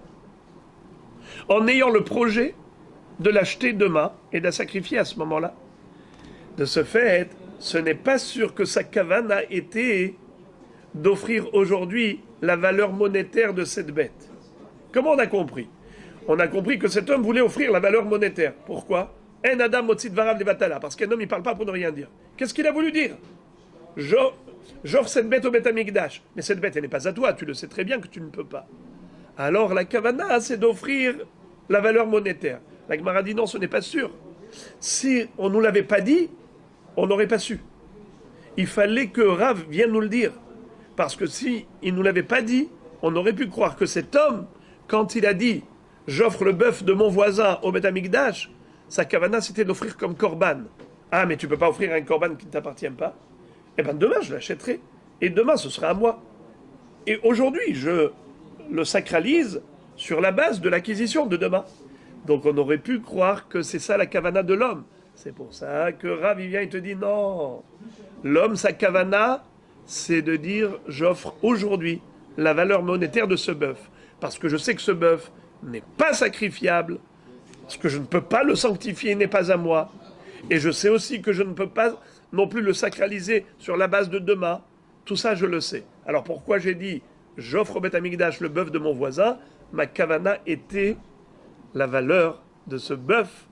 en ayant le projet de l'acheter demain et de la sacrifier à ce moment-là. De ce fait, ce n'est pas sûr que sa kavane a été d'offrir aujourd'hui la valeur monétaire de cette bête. Comment on a compris? On a compris que cet homme voulait offrir la valeur monétaire. Pourquoi? En adam motzi dvarav levatala. Parce qu'un homme, il ne parle pas pour ne rien dire. Qu'est-ce qu'il a voulu dire? J'offre cette bête au Beth Amikdash. Mais cette bête, elle n'est pas à toi. Tu le sais très bien que tu ne peux pas. Alors la kavana, c'est d'offrir la valeur monétaire. La Gemara dit non, ce n'est pas sûr. Si on ne nous l'avait pas dit, on n'aurait pas su. Il fallait que Rav vienne nous le dire. Parce que si il ne nous l'avait pas dit, on aurait pu croire que cet homme, quand il a dit « j'offre le bœuf de mon voisin au Beth Amikdash », sa kavana c'était d'offrir comme korban. Ah, mais tu ne peux pas offrir un korban qui ne t'appartient pas? Eh bien demain je l'achèterai. Et demain ce sera à moi. Et aujourd'hui je le sacralise sur la base de l'acquisition de demain. Donc on aurait pu croire que c'est ça la kavana de l'homme. C'est pour ça que Rav vient et te dit non. L'homme, sa kavana, c'est de dire j'offre aujourd'hui la valeur monétaire de ce bœuf. Parce que je sais que ce bœuf n'est pas sacrifiable, parce que je ne peux pas le sanctifier, il n'est pas à moi. Et je sais aussi que je ne peux pas non plus le sacraliser sur la base de demain. Tout ça, je le sais. Alors pourquoi j'ai dit j'offre au Beth Amikdash le bœuf de mon voisin? Ma kavana était la valeur de ce bœuf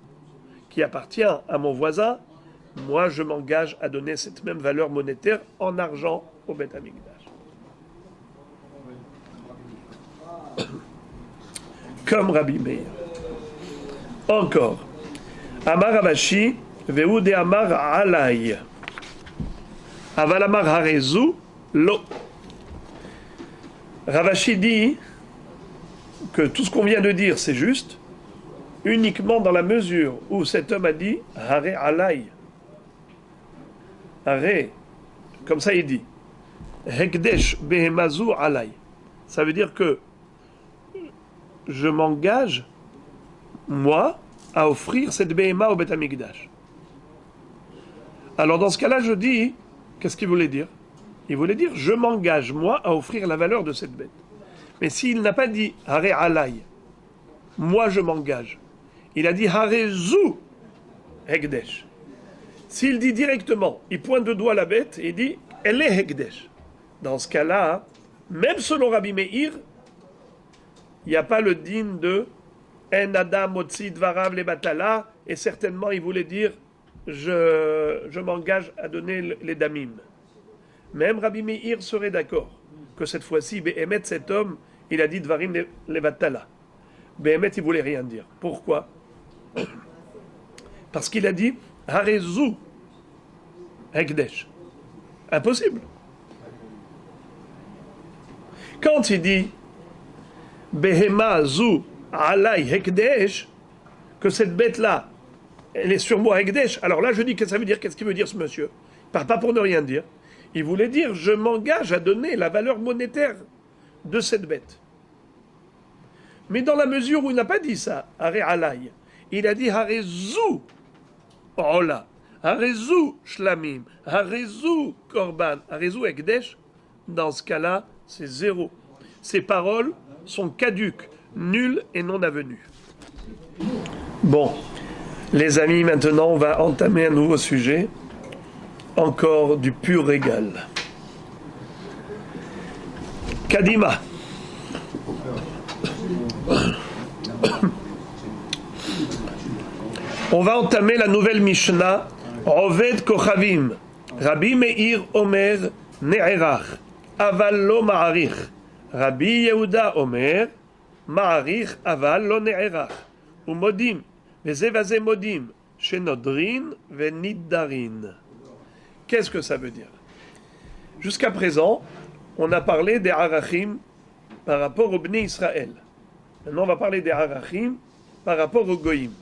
qui appartient à mon voisin. Moi, je m'engage à donner cette même valeur monétaire en argent au Beth Amikdash. Comme Rabbi Meir. Encore. Amar Ravashi, Ve'ude Amar Alay. Aval Amar Harezu, Lo. Ravashi dit que tout ce qu'on vient de dire, c'est juste, uniquement dans la mesure où cet homme a dit Hare Alay. Hare, comme ça il dit Hekdesh Behemazu Alay. Ça veut dire que je m'engage, moi, à offrir cette Behema au Beth Amikdash. Alors dans ce cas-là, je dis, qu'est-ce qu'il voulait dire? Il voulait dire, je m'engage, moi, à offrir la valeur de cette bête. Mais s'il n'a pas dit Hare Alay, moi je m'engage, il a dit Harezu Hekdesh. S'il dit directement, il pointe de doigt la bête et il dit elle est Hekdesh. Dans ce cas-là, même selon Rabbi Meir, il n'y a pas le din de En Adam Motzi Dvarav Lebatala, et certainement il voulait dire je m'engage à donner les damim. Même Rabbi Meir serait d'accord que cette fois-ci, Behemet, cet homme, il a dit Dvarim Lebatala. Behemet, il voulait rien dire. Pourquoi? Parce qu'il a dit Harezu Hekdesh. Impossible. Quand il dit Behema zu alay Hekdesh, que cette bête-là, elle est sur moi Hekdesh, alors là je dis que ça veut dire, qu'est-ce qu'il veut dire ce monsieur? Il ne parle pas pour ne rien dire. Il voulait dire je m'engage à donner la valeur monétaire de cette bête. Mais dans la mesure où il n'a pas dit ça, Hare alay, il a dit Harezu Ola, Harezu Shlamim, Harezu Korban, Harezu Hekdesh. Dans ce cas-là, c'est zéro. Ces paroles sont caduques, nulles et non avenues. Bon, les amis, maintenant on va entamer un nouveau sujet, encore du pur régal. Kadima. On va entamer la nouvelle Mishnah, Oved Kochavim, Rabbi Meir Omer Ne'erach, Aval lo Ma'arich, Rabbi Yehuda Omer, Ma'arich Aval lo Ne'erach, Umodim, Vezevazé Modim, Shenodrin Veniddarin. Qu'est-ce que ça veut dire? Jusqu'à présent, on a parlé des Arachim par rapport au Bnei Israël. Maintenant, on va parler des Arachim par rapport aux Goïm.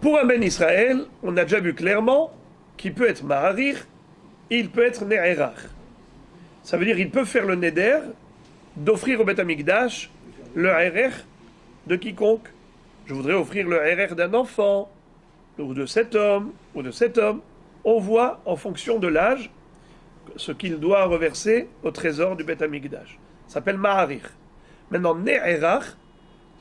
Pour un Ben Israël, on a déjà vu clairement qu'il peut être Ma'arich, il peut être Ne'erach. Ça veut dire qu'il peut faire le Neder d'offrir au Beth Amikdash le Erech de quiconque. Je voudrais offrir le Erech d'un enfant, ou de cet homme, ou de cet homme. On voit en fonction de l'âge, ce qu'il doit reverser au trésor du Beth Amikdash. Ça s'appelle Ma'arich. Maintenant, Ne'erach,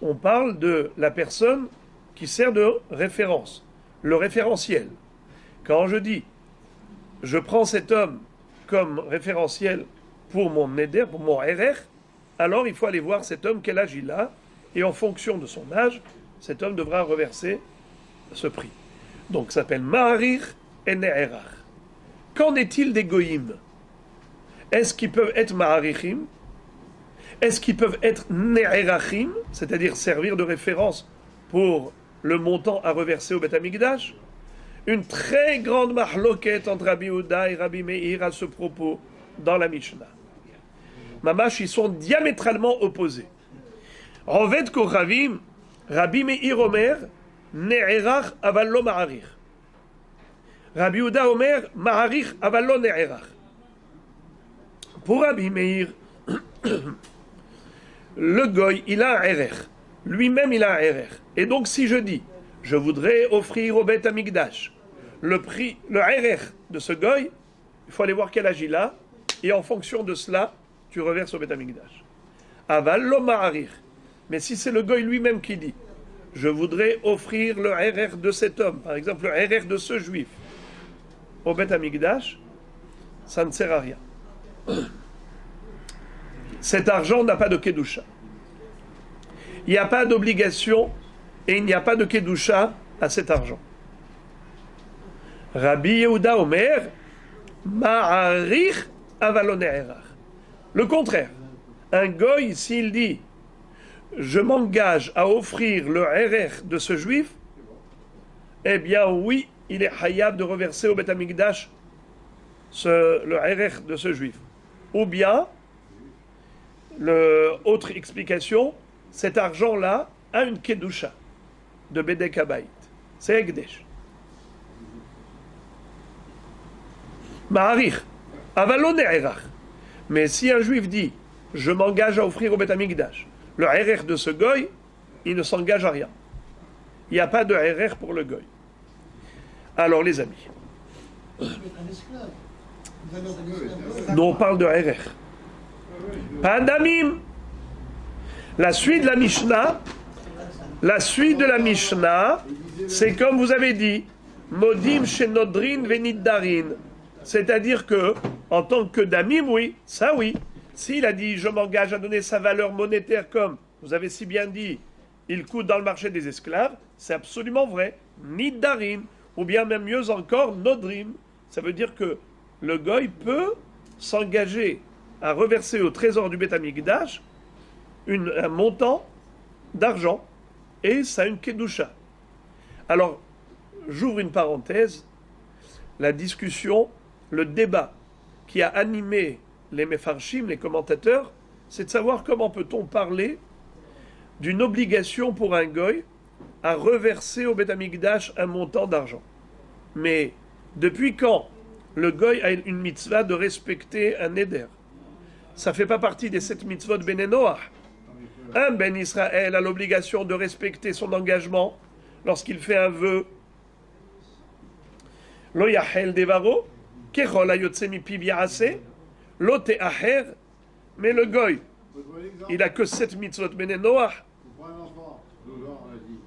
on parle de la personne qui sert de référence, le référentiel. Quand je dis, je prends cet homme comme référentiel pour mon Neder, pour mon RR, alors il faut aller voir cet homme, quel âge il a, et en fonction de son âge, cet homme devra reverser ce prix. Donc ça s'appelle Ma'arich et Ne'erach. Qu'en est-il des goïms? Est-ce qu'ils peuvent être Ma'arichim? Est-ce qu'ils peuvent être Ne'erachim, c'est-à-dire servir de référence pour le montant à reverser au Beth Amikdash? Une très grande mahloket entre Rabbi Yehuda et Rabbi Meir à ce propos dans la Mishnah. Mamash, ils sont diamétralement opposés. Roved Kochavim, Rabbi Meir Omer, Ne'erach aval lo Ma'arich. Rabbi Yehuda Omer, Ma'arich aval lo Ne'erach. Pour Rabbi Meir, le goy, il a un RR. Lui-même, il a un RR. Et donc, si je dis, je voudrais offrir au Beth Amikdash le RR de ce goy, il faut aller voir quel âge il a, et en fonction de cela, tu reverses au Beth Amikdash. Aval lo Ma'arich. Mais si c'est le goy lui-même qui dit, je voudrais offrir le RR de cet homme, par exemple le RR de ce juif, au Beth Amikdash, ça ne sert à rien. Cet argent n'a pas de Kedusha. Il n'y a pas d'obligation et il n'y a pas de Kedusha à cet argent. Rabbi Yehuda Omer, Ma'arich aval lo Ne'erach. Le contraire. Un goy, s'il dit, je m'engage à offrir le RR de ce juif, eh bien oui, il est hayab de reverser au Beth Amikdash le RR de ce juif. Ou bien, autre explication, cet argent-là a une kedusha de Bedek Habayit. C'est Ekdesh. Ma'arich, aval lo Ne'erach. Mais si un juif dit, je m'engage à offrir au Beth Amikdash le RR de ce goy, il ne s'engage à rien. Il n'y a pas de RR pour le goy. Alors les amis, nous on parle de RR. Pas d'amim. La suite de la Mishnah, c'est comme vous avez dit, modim shenodrin veniddarin. C'est-à-dire que, en tant que damim, oui, ça oui. S'il a dit, je m'engage à donner sa valeur monétaire comme, vous avez si bien dit, il coûte dans le marché des esclaves, c'est absolument vrai. Niddarin, ou bien même mieux encore, nodrim. Ça veut dire que le goy peut s'engager à reverser au trésor du Beth Amikdash un montant d'argent, et ça a une kedusha. Alors, j'ouvre une parenthèse, la discussion, le débat qui a animé les mefarshim, les commentateurs, c'est de savoir comment peut-on parler d'une obligation pour un goy à reverser au Beth Amikdash un montant d'argent. Mais depuis quand le goy a une mitzvah de respecter un neder? Ça ne fait pas partie des 7 mitzvot Bnei Noach. Un Ben Israël a l'obligation de respecter son engagement lorsqu'il fait un vœu. Lo yachel devaro, kechol hayotze mipiv yaaseh, lo te'acher. Mais le goy, il a que 7 mitzvot Bnei Noach.
Pour un enfant, 12 ans, on l'a dit,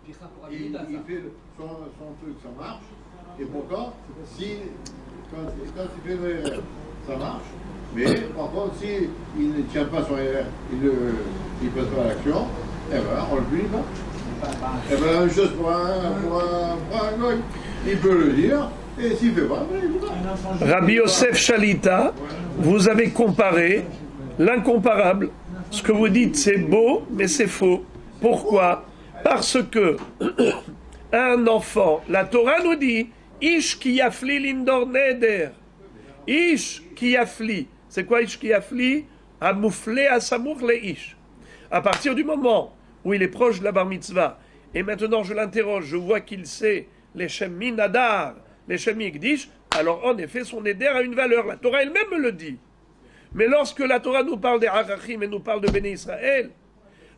il fait son truc, ça marche, et pourtant, quand il fait le RR, ça marche, mais par contre, s'il ne tient pas son RR, il ne passe pas à l'action, eh ben, on le punit pas. Eh ben, la même chose pour un goy. Il peut le dire, et s'il ne fait pas, il ne fait pas.
Rabbi Yosef Shalita, vous avez comparé l'incomparable. Ce que vous dites, c'est beau, mais c'est faux. Pourquoi? Parce que un enfant, la Torah nous dit, Ish ki yafli lindor neder. Ish ki yafli. C'est quoi Ish ki yafli? Amouflé à samour le Ish. À partir du moment où il est proche de la bar mitzvah, et maintenant je l'interroge, je vois qu'il sait les Shemi Nadar, les Shemi Gdish, alors en effet son neder a une valeur. La Torah elle-même me le dit. Mais lorsque la Torah nous parle des Harachim et nous parle de Béné Israël,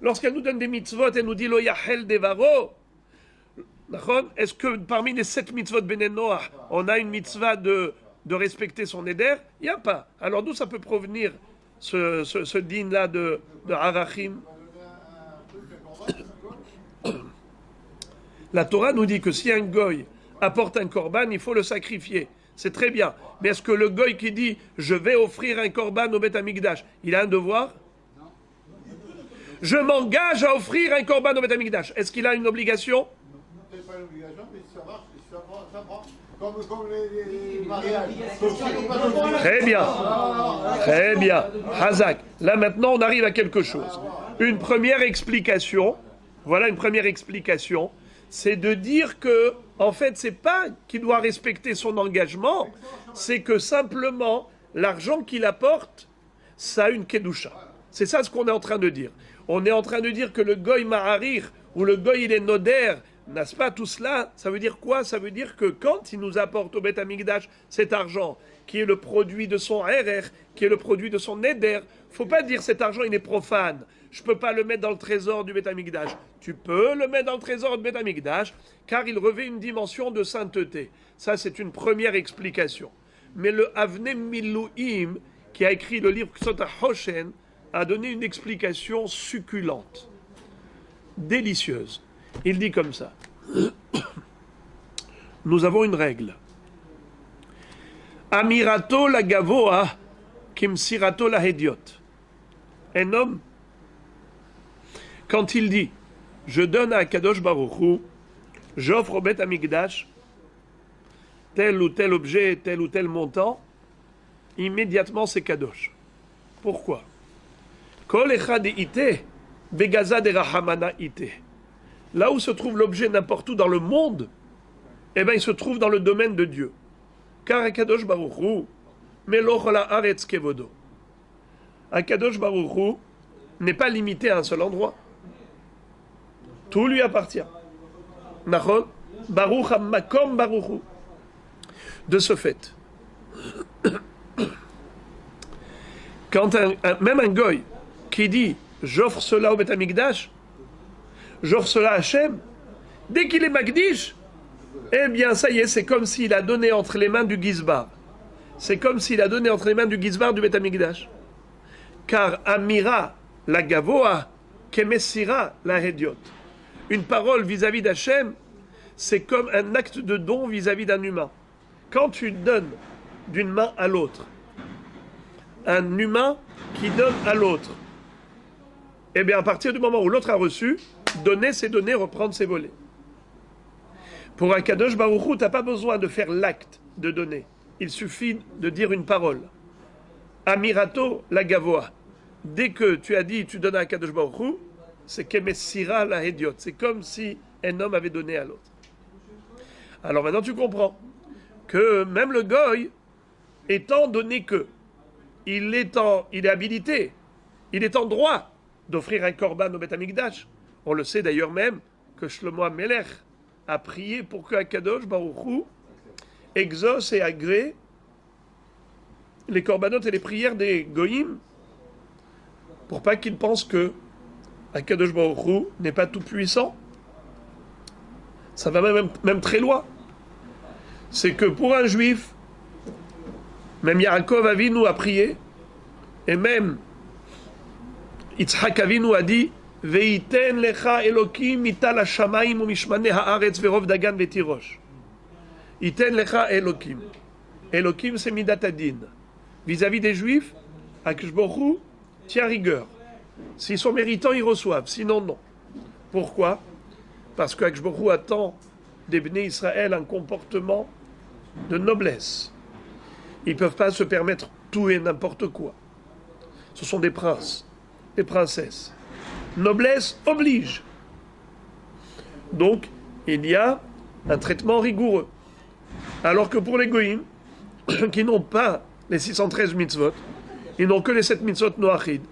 lorsqu'elle nous donne des mitzvot, elle nous dit Lo Yachel Devaro. Est-ce que parmi les 7 mitzvot Béné Noach, on a une mitzvah de de respecter son éder, il n'y a pas. Alors d'où ça peut provenir ce din-là de Arachim? La Torah nous dit que si un goy apporte un korban, il faut le sacrifier. C'est très bien. Mais est-ce que le goy qui dit « je vais offrir un korban au Beth Amikdash », il a un devoir? Je m'engage à offrir un korban au Beth Amikdash. Est-ce qu'il a une obligation?
C'est pas une obligation, mais ça marche, ça prend. Comme les mariages.
Très bien. Très bien. Hazak. Là maintenant, on arrive à quelque chose. Une première explication. Voilà une première explication. C'est de dire que, en fait, c'est pas qu'il doit respecter son engagement, c'est que simplement, l'argent qu'il apporte, ça a une kedusha. C'est ça ce qu'on est en train de dire. On est en train de dire que le goy ma'arir, ou le goy il est noder, n'est-ce pas, tout cela, ça veut dire quoi? Ça veut dire que quand il nous apporte au Beth Amikdash cet argent, qui est le produit de son RR, qui est le produit de son neder, faut pas dire cet argent il est profane. Je peux pas le mettre dans le trésor du Beth Amikdash. Tu peux le mettre dans le trésor du Beth Amikdash, car il revêt une dimension de sainteté. Ça, c'est une première explication. Mais le Avnei Miluim, qui a écrit le livre Ksota Hoshen, a donné une explication succulente, délicieuse. Il dit comme ça. Nous avons une règle. Amirato la gavoa, kimsirato la hediot. Un homme, quand il dit « Je donne à Kadosh Baruch Hu, j'offre au Beth Amikdash tel ou tel objet, tel ou tel montant », immédiatement c'est Kadosh. Pourquoi? Kol echad ite, begaza de rahamana ite. Là où se trouve l'objet n'importe où dans le monde, eh bien il se trouve dans le domaine de Dieu. Car Kadosh Baruch Hu, meloch la haaretz kevodo. Kadosh Baruch Hu n'est pas limité à un seul endroit. Tout lui appartient. Nachon, Baruch ha-makom Baruch Hu. De ce fait, quand même un goy qui dit « j'offre cela au Beth Amikdash », j'offre cela à Hachem, dès qu'il est Magdish, eh bien ça y est, c'est comme s'il a donné entre les mains du Gizbar. C'est comme s'il a donné entre les mains du Gizbar du Beth Amikdash. Car Amira la Gavoa, Kemessira la Hediot. Une parole vis-à-vis d'Hachem, c'est comme un acte de don vis-à-vis d'un humain. Quand tu donnes d'une main à l'autre, un humain qui donne à l'autre, eh bien à partir du moment où l'autre a reçu, donner c'est donner, reprendre c'est voler. Pour un Kadosh Baruch Hu, tu n'as pas besoin de faire l'acte de donner. Il suffit de dire une parole. Amirato la Gavoa. Dès que tu as dit tu donnes à Kadosh Baruch Hu, c'est Kemessira la Hediot. C'est comme si un homme avait donné à l'autre. Alors maintenant tu comprends que même le goy, étant donné que il est habilité, il est en droit d'offrir un korban au Beth Amikdash. On le sait d'ailleurs même que Shlomo HaMelech a prié pour que Akadosh Baruch Hu exauce et agrée les korbanot et les prières des goyim, pour pas qu'ils pensent que Akadosh Baruch Hu n'est pas tout puissant. Ça va même très loin. C'est que pour un juif, même Yaakov Avinu a prié, et même Yitzhak Avinu a dit Veiten lecha Elokim mital hashamayim umishmane haaretz verov dagan vetirosh. Iten lecha Elokim. Elokim c'est midat adin. Vis-à-vis des juifs, Akadosh Baruch Hu tient rigueur. S'ils sont méritants, ils reçoivent. Sinon, non. Pourquoi? Parce que Akadosh Baruch Hu attend des Bnei Israël un comportement de noblesse. Ils ne peuvent pas se permettre tout et n'importe quoi. Ce sont des princes, des princesses. Noblesse oblige. Donc, il y a un traitement rigoureux. Alors que pour les goïms, qui n'ont pas les 613 mitzvot, ils n'ont que les 7 mitzvot noachid.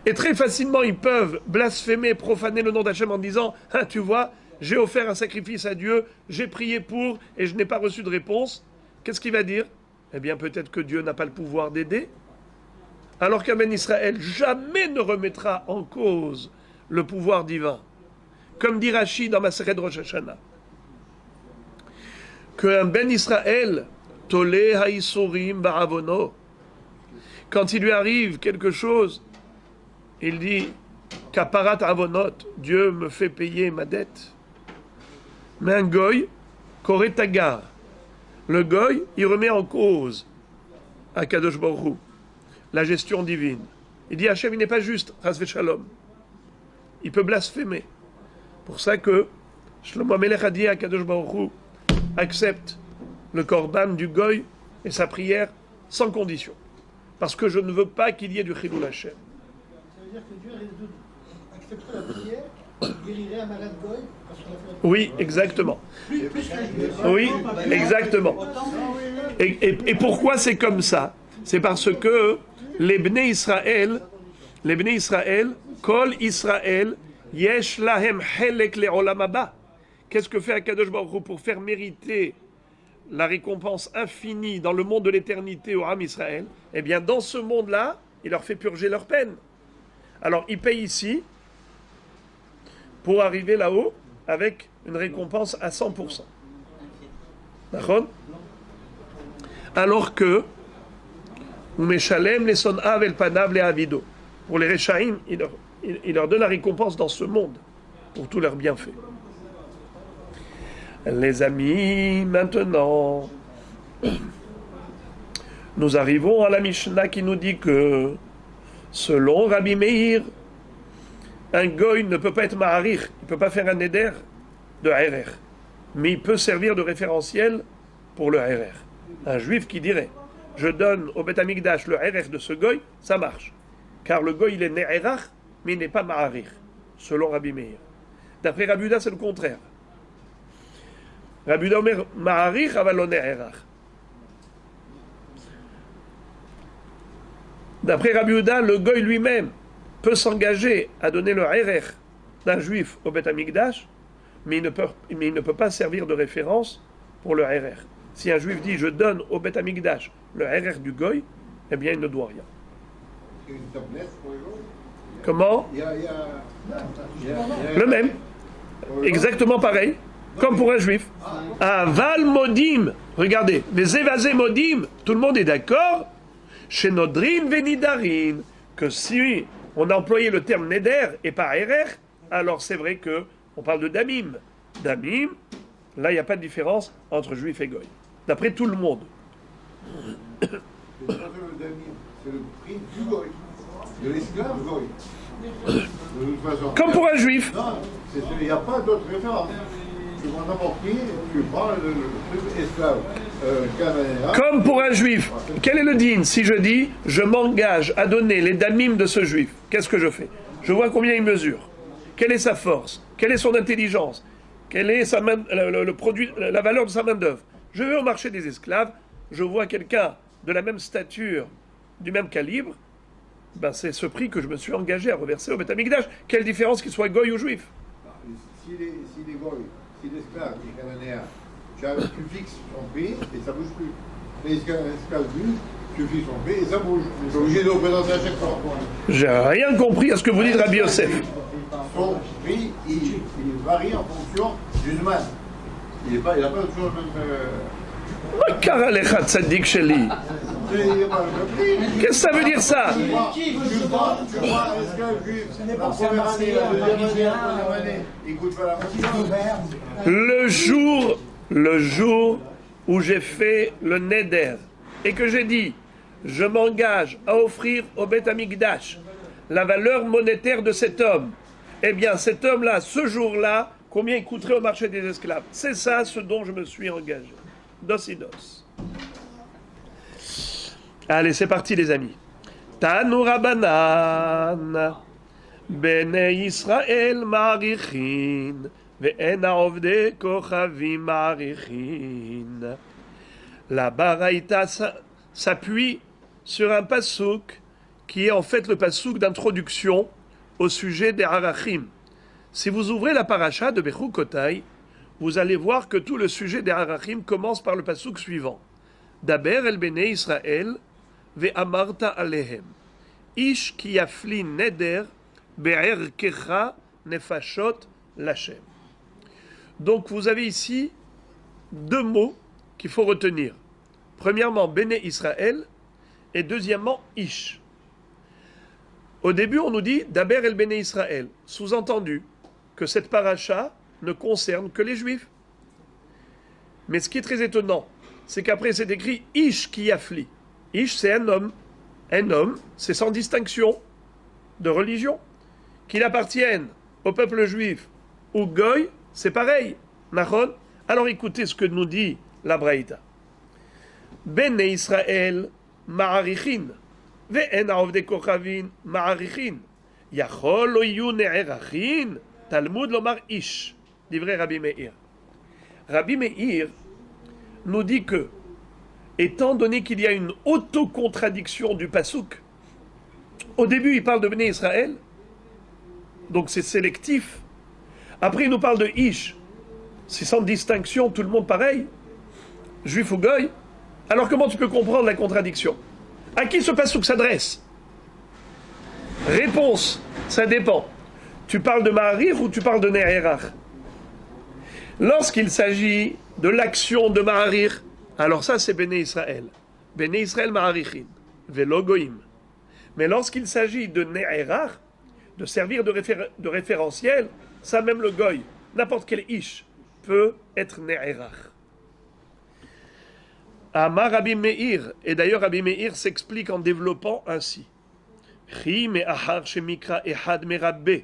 Et très facilement, ils peuvent blasphémer, profaner le nom d'Hachem en disant « Ah, tu vois, j'ai offert un sacrifice à Dieu, j'ai prié pour, et je n'ai pas reçu de réponse. » Qu'est-ce qu'il va dire? Eh bien, peut-être que Dieu n'a pas le pouvoir d'aider. Alors qu'un Ben Israël jamais ne remettra en cause le pouvoir divin. Comme dit Rashi dans Masechet Rosh Hashanah. Qu'un Ben Israël Tolé haïsourim baravono. Quand il lui arrive quelque chose, il dit Kaparat avonot, Dieu me fait payer ma dette. Mais un goy, koretagar, le goy, il remet en cause à Kadosh Baruch Hu la gestion divine. Il dit Hachem, il n'est pas juste, Chas v'shalom. Il peut blasphémer. Pour ça que Shlomo HaMelech a dit à Kadosh Baruch Hu accepte le korban du goy et sa prière sans condition. Parce que je ne veux pas qu'il y ait du chilul Hashem.
Ça veut dire que Dieu risque d'accepter la prière, il guérirait un malade goy parce qu'on a fait la
Oui, exactement. Oui, exactement. Et pourquoi c'est comme ça? C'est parce que les Bnei Israël, Kol Israël, Yesh lahem helek le'olam haba. Qu'est-ce que fait Akadosh Baruch Hu pour faire mériter la récompense infinie dans le monde de l'éternité au Ham Israël? Eh bien, dans ce monde-là, il leur fait purger leur peine. Alors, ils payent ici pour arriver là-haut avec une récompense à 100%. D'accord? Alors que Umeshalem les sonav el panav les avido. Pour les Rechaïm, il leur donne la récompense dans ce monde pour tous leurs bienfaits. Les amis, maintenant, nous arrivons à la Mishnah qui nous dit que, selon Rabbi Meir, un goy ne peut pas être ma'arich, il ne peut pas faire un neder de RR, mais il peut servir de référentiel pour le RR. Un juif qui dirait je donne au Beth Amikdash le RR de ce goy, ça marche. Car le goy il est ne'erach, mais il n'est pas ma'arich, selon Rabbi Meir. D'après Rabbi Yehuda, c'est le contraire. Rabbi Yehuda omer ma'arich aval lo ne'erach. D'après Rabbi Yehuda, le goy lui-même peut s'engager à donner le RR d'un juif au Beth Amikdash, mais il ne peut pas servir de référence pour le RR. Si un juif dit je donne au Beth Amikdash le RR du goy, eh bien il ne doit rien. Comment? Le même. Exactement pareil. Comme pour un juif. Aval modim. Regardez, les évasés modim, tout le monde est d'accord. Chez Nodrin venidarin, que si on a employé le terme neder et pas RR, alors c'est vrai que on parle de damim. Damim, là il n'y a pas de différence entre juif et goy. D'après tout le monde.
C'est le prix du goy, de l'esclave goy. De toute façon.
Comme pour un juif.
Non, il n'y a pas d'autre référence. Tu prends n'importe qui, tu prends le truc esclave.
Comme pour un juif. Quel est le din? Si je dis, je m'engage à donner les damim de ce juif, qu'est-ce que je fais? Je vois combien il mesure. Quelle est sa force? Quelle est son intelligence? Quelle est le produit, la valeur de sa main-d'œuvre? Je vais au marché des esclaves, je vois quelqu'un de la même stature, du même calibre, ben c'est ce prix que je me suis engagé à reverser au Beth Amikdash. Quelle différence qu'il soit goy ou juif?
Si les goy, si l'esclave est cananéen, tu fixes son prix et ça ne bouge plus. L'esclave juif, tu fixes son prix et ça bouge. Tu es obligé de représenter à chaque fois.
J'ai rien compris à ce que vous dites, Rabbi Yosef.
Son prix, il varie en fonction du Zman. Il n'a pas toujours le même.
Karalecha tzaddik sheli. Qu'est-ce que ça veut dire ça?
Tu vois, esclave juif, la première année, la deuxième année, la troisième année, il coûte pas la même chose. Le jour où j'ai fait le neder et que j'ai dit je m'engage à offrir au Beth Amikdash la valeur monétaire de cet homme, eh bien cet homme-là, ce jour-là, combien il coûterait au marché des esclaves? C'est ça ce dont je me suis engagé. Dosidos. Allez, c'est parti les amis. Tanu Rabanan Bnei Israël ma'arichin ve'en ha'ovdei kochavim ma'arichin. La baraïta s'appuie sur un pasouk qui est en fait le pasouk d'introduction au sujet des harachim. Si vous ouvrez la paracha de Bechukotai, vous allez voir que tout le sujet des harachim commence par le pasouk suivant. Daber el bnei Israël ve'amarta alehem. Ish ki yafli neder be'erkecha nefashot lachem. Donc vous avez ici deux mots qu'il faut retenir.
Premièrement, Béné Israël, et deuxièmement, Ish. Au début, on nous dit Daber el Béné Israël, sous-entendu que cette paracha ne concerne que les Juifs. Mais ce qui est très étonnant, c'est qu'après c'est écrit Ish qui affli. Ish, c'est un homme. Un homme, c'est sans distinction de religion. Qu'il appartienne au peuple juif ou Goy, c'est pareil. Nachon. Alors écoutez ce que nous dit la Braïta. Béné Israël ma'arichin, ve'en ha'ovdei kochavim ma'arichin. Yachol lo yu ne'erachin, Talmud lomar ish. Divrei Rabbi Meir. Rabbi Meir nous dit que, étant donné qu'il y a une autocontradiction du Passouk, au début il parle de Béné Israël, donc c'est sélectif. Après il nous parle de Ish, c'est sans distinction, tout le monde pareil, juif ou goy. Alors comment tu peux comprendre la contradiction? À qui ce Passouk s'adresse? Réponse, ça dépend. Tu parles de Ma'arir ou tu parles de Ne'erach? Lorsqu'il s'agit de l'action de Ma'arir, alors ça c'est Béné Israël. Béné Israël Ma'arichin, Velo Goïm. Mais lorsqu'il s'agit de Ne'erach, de servir de référentiel, ça même le Goy, n'importe quel Ish, peut être Ne'erach. Amar Rabbi Meir, et d'ailleurs Rabbi Meir s'explique en développant ainsi. Chi me'achar shemikra ehad merabbe,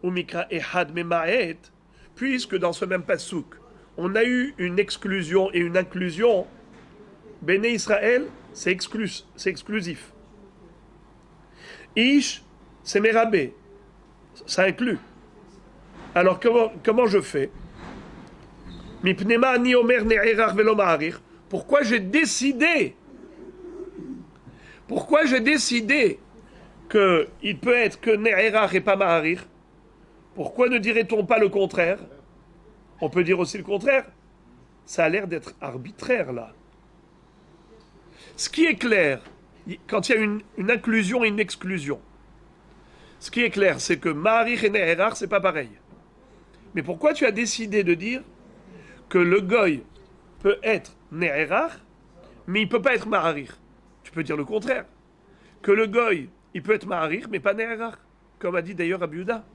ou mikra ehad mema'et, puisque dans ce même passouk, on a eu une exclusion et une inclusion, Béné Israël, c'est exclusif. Ish, c'est merabbe, ça inclut. Alors comment je fais? Mipnema ani omer ne'erach velo ma'arir. Pourquoi j'ai décidé qu'il peut être que Ne'erach et pas Ma'arir? Pourquoi ne dirait-on pas le contraire? On peut dire aussi le contraire. Ça a l'air d'être arbitraire là. Ce qui est clair, quand il y a une inclusion et une exclusion, ce qui est clair, c'est que Ma'arir et Ne'erach, c'est pas pareil. Mais pourquoi tu as décidé de dire que le Goy peut être Ne'erach, mais il ne peut pas être Ma'arir? Tu peux dire le contraire. Que le Goy, il peut être Ma'arir, mais pas Ne'erach, comme a dit d'ailleurs Rabbi Yehuda.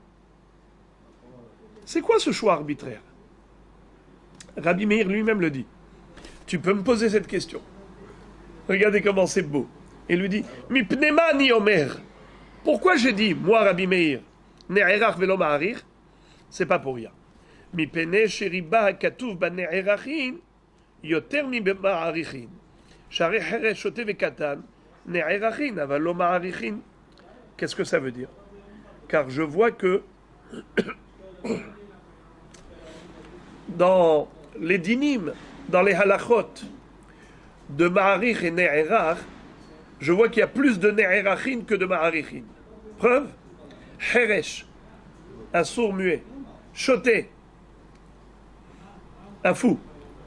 C'est quoi ce choix arbitraire? Rabbi Meir lui-même le dit. Tu peux me poser cette question. Regardez comment c'est beau. Il lui dit, Mi pnema ni omer. Pourquoi j'ai dit, moi Rabbi Meir, Ne'erach velo Ma'arir? C'est pas pour rien. Mi pene sheriba katuv ba Ne'erachin, yoter mi Ma'arichin. Share heresh shote vekatan, Ne'erachin, aval lo Ma'arichin. Qu'est-ce que ça veut dire? Car je vois que dans les dinim, dans les halachot de Ma'arich et Ne'erach, je vois qu'il y a plus de Ne'erachin que de Ma'arichin. Preuve? Heresh, un sourd muet. Choté, un fou.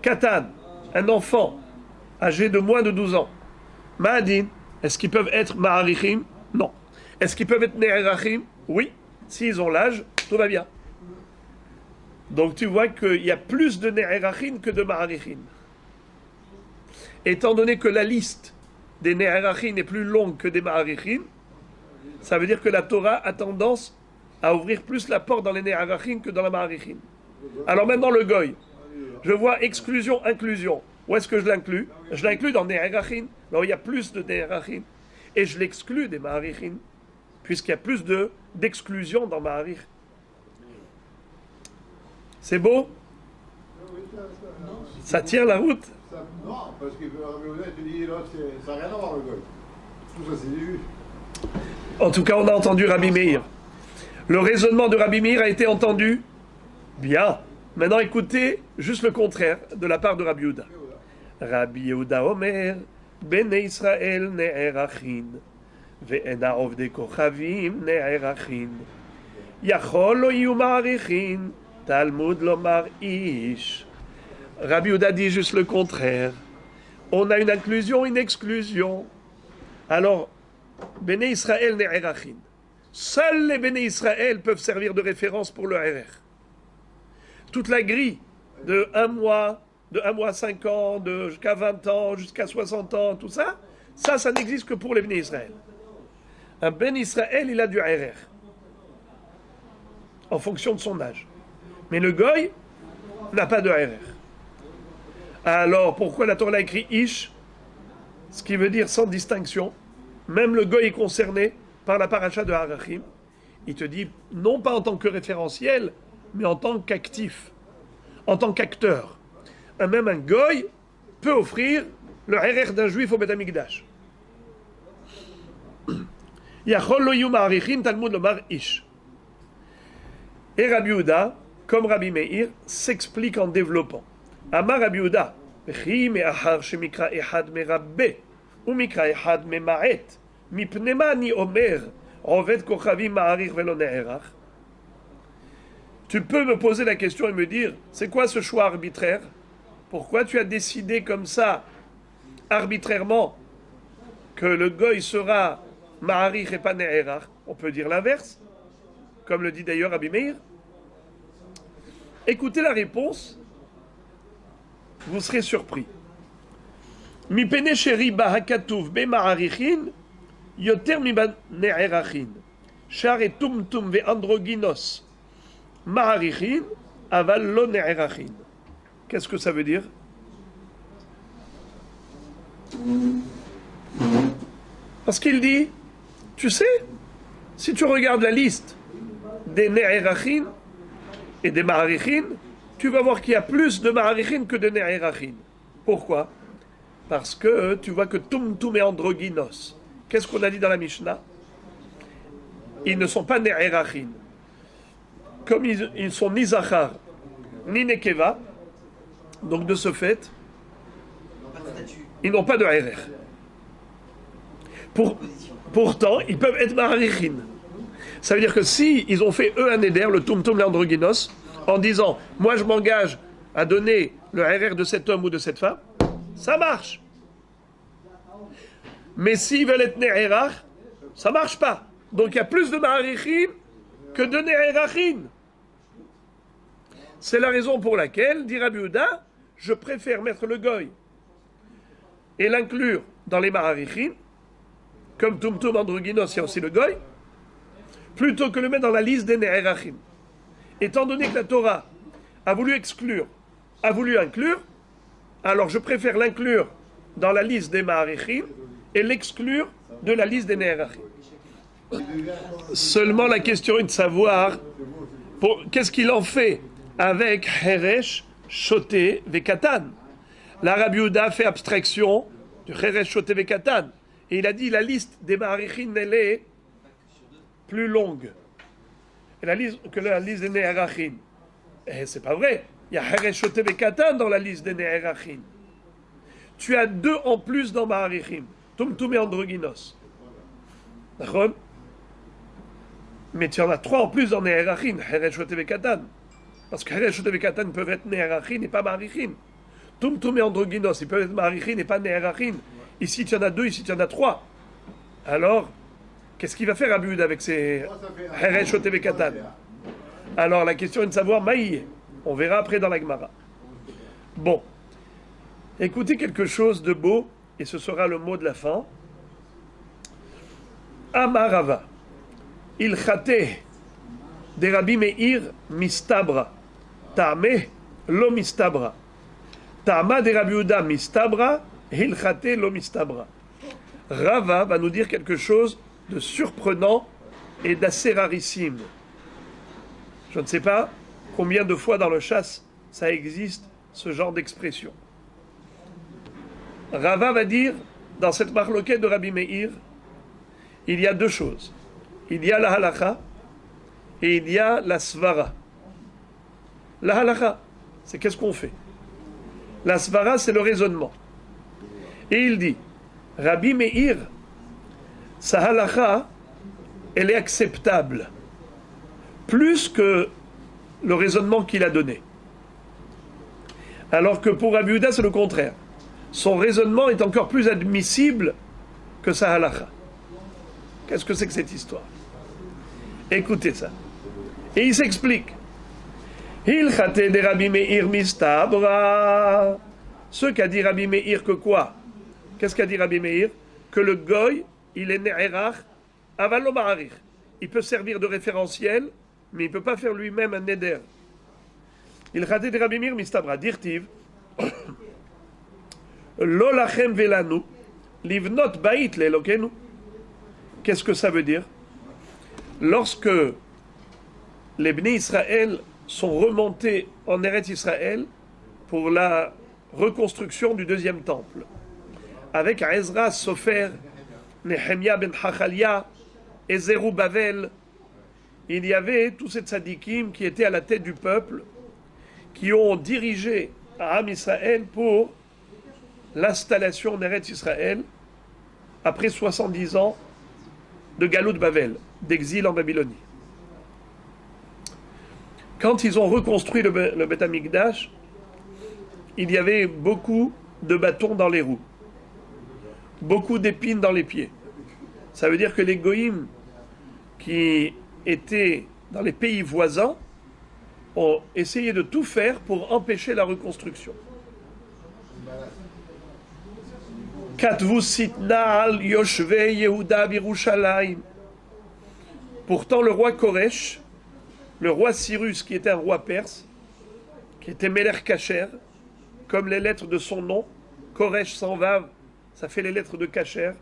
Katan, un enfant âgé de moins de 12 ans. Ma'adin, est-ce qu'ils peuvent être Ma'arichim? Non. Est-ce qu'ils peuvent être Ne'erachim? Oui. S'ils ont l'âge, tout va bien. Donc tu vois qu'il y a plus de Ne'erachim que de Ma'arichim. Étant donné que la liste des Ne'erachim est plus longue que des Ma'arichim, ça veut dire que la Torah a tendance à ouvrir plus la porte dans les Ne'erachim que dans la Ma'arichim. Alors maintenant le Goy, je vois exclusion, inclusion. Où est-ce que je l'inclus? Je l'inclus dans Ne'erachim, là où il y a plus de Ne'erachim. Et je l'exclus des Ma'arichim, puisqu'il y a plus d'exclusion dans Ma'arich. C'est beau? Ça tient la route?
Non, parce que tu dis, là, ça n'a rien à voir le Goy. Tout ça, c'est des juifs.
En tout cas, on a entendu Rabbi Meir. Le raisonnement de Rabbi Meir a été entendu? Bien. Maintenant, écoutez juste le contraire de la part de Rabbi Yehuda. Rabbi Yehuda Omer, Bnei Israël Ne'erachin, ve'en ha'ovdei kochavim Ne'erachin. Yachol lo yiyu ma'arichin, Talmud lomar ish. Rabbi Yehuda dit juste le contraire. On a une inclusion, une exclusion. Alors, Bnei Israël Ne'erachin. Seuls les Bnei Israël peuvent servir de référence pour le RR. Toute la grille de 1 mois, de 1 mois à 5 ans, jusqu'à 20 ans, jusqu'à 60 ans, tout ça, ça n'existe que pour les Bnei Israël. Un Ben Israël, il a du RR, en fonction de son âge. Mais le Goy n'a pas de RR. Alors, pourquoi la Torah a écrit Ish, ce qui veut dire sans distinction? Même le Goy est concerné par la paracha de Harachim. Il te dit, non pas en tant que référentiel, mais en tant qu'actif, en tant qu'acteur. Même un Goy peut offrir le RR d'un juif au Beth Amikdash. Yachol lo yum ha'arichin, Talmud lomar Ish. Et Rabbi Yehuda, comme Rabbi Meir, s'explique en développant. Amar Rabbi Yehuda, V'chi me'achar shemikra ehad merabbe, ou mikra ehad mema'et, mipnei ma ani omer, oved kochavim ma'arich velo ne'erach. Tu peux me poser la question et me dire, c'est quoi ce choix arbitraire? Pourquoi tu as décidé comme ça, arbitrairement, que le goy sera ma'arich et pas ne'erach? On peut dire l'inverse, comme le dit d'ailleurs Rabbi Meir. Écoutez la réponse, vous serez surpris. Mi pene sheri ba hakatuv be ma'arichin, yoter mi ba ne'erachin, shar et tumtum ve androgynos, ma'arichin, aval lo ne'erachin. Qu'est-ce que ça veut dire? Parce qu'il dit, tu sais, si tu regardes la liste des ne'erachin et des ma'arichin, tu vas voir qu'il y a plus de ma'arichin que de ne'erachin. Pourquoi? Parce que tu vois que tumtum et androgynos. Qu'est-ce qu'on a dit dans la Mishnah? Ils ne sont pas ne'erachin. Comme ils sont ni zachar, ni nekeva, donc de ce fait, ils n'ont pas de RR. Pourtant, ils peuvent être ma'arichin. Ça veut dire que si ils ont fait eux un éder, le tumtum et androgynos, en disant, moi je m'engage à donner le RR de cet homme ou de cette femme, ça marche. Mais s'ils veulent être ne'erach, ça marche pas. Donc il y a plus de ma'arichin que de ne'erachin. C'est la raison pour laquelle, dit Rabbi Yehuda, je préfère mettre le goy et l'inclure dans les ma'arichin, comme tumtum androgynos, il y a aussi le goy, plutôt que le mettre dans la liste des ne'erachim. Étant donné que la Torah a voulu exclure, a voulu inclure, alors je préfère l'inclure dans la liste des ma'arichim et l'exclure de la liste des ne'erachim. Seulement la question est de savoir qu'est-ce qu'il en fait avec Heresh, Shoté, Vekatan. La Rabbi Yehuda fait abstraction de Heresh, Shoté, Vekatan. Et il a dit la liste des ma'arichim, elle est plus longue que la liste des ne'erachim. Et c'est pas vrai. Il y a Heresh, Shoté, Vekatan dans la liste des ne'erachim. Tu as 2 en plus dans ma'arichim. Tumtum et androgynos. D'accord? Mais tu en as 3 en plus dans ne'erachim. Heresh, Shoté, Vekatan. Parce que Heresh, Shoté, Vekatan peuvent être ne'erachim et pas ma'arichim. Tumtum et androgynos, ils peuvent être ma'arichim et pas ne'erachim. Ici, tu en as 2, ici, tu en as 3. Alors, qu'est-ce qu'il va faire Rabbi Yehuda avec ces Heresh, Shoté, Vekatan? Alors, la question est de savoir maïe. On verra après dans la Gemara. Bon. Écoutez quelque chose de beau, et ce sera le mot de la fin. Amarava. Ilchate de Rabbi Meir mistabra. Ta'ame lo mistabra. Ta'ama de Rabbi Yehuda mistabra. Ilchate lo mistabra. Rava va nous dire quelque chose de surprenant et d'assez rarissime. Je ne sais pas combien de fois dans le chasse ça existe, ce genre d'expression. Rava va dire, dans cette marloquette de Rabbi Meir, il y a 2 choses. Il y a la halakha et il y a la svara. La halakha, c'est qu'est-ce qu'on fait. La svara, c'est le raisonnement. Et il dit, Rabbi Meir, sa halakha, elle est acceptable, plus que le raisonnement qu'il a donné. Alors que pour Rabbi Yehuda, c'est le contraire. Son raisonnement est encore plus admissible que sa halakha. Qu'est-ce que c'est que cette histoire? Écoutez ça. Et il s'explique. Hilchate de Rabbi Meir mistabra. Ce qu'a dit Rabbi Meir que quoi? Qu'est-ce qu'a dit Rabbi Meir? Que le goy, il est ne'erach aval lo ma'arich. Il peut servir de référentiel, mais il ne peut pas faire lui-même un neder. Hilchate de Rabbi Meir mistabra. Dirtiv. Lo lachem velanu. Livnot bait le'elokenu. Qu'est-ce que ça veut dire? Lorsque les Bnei Israël sont remontés en Eretz Israël pour la reconstruction du deuxième temple, avec Ezra Sofer, Nehemia ben Hachalia et Zerubbabel, il y avait tous ces tzadikim qui étaient à la tête du peuple, qui ont dirigé Am Israël pour l'installation en Eretz Israël après 70 ans de Galout Bavel, d'exil en Babylonie. Quand ils ont reconstruit le Beth Amikdash, il y avait beaucoup de bâtons dans les roues, beaucoup d'épines dans les pieds. Ça veut dire que les goïms qui étaient dans les pays voisins ont essayé de tout faire pour empêcher la reconstruction. Pourtant, le roi Koresh, le roi Cyrus, qui était un roi perse, qui était Melech Kacher, comme les lettres de son nom, Koresh sans vav, ça fait les lettres de Kacher.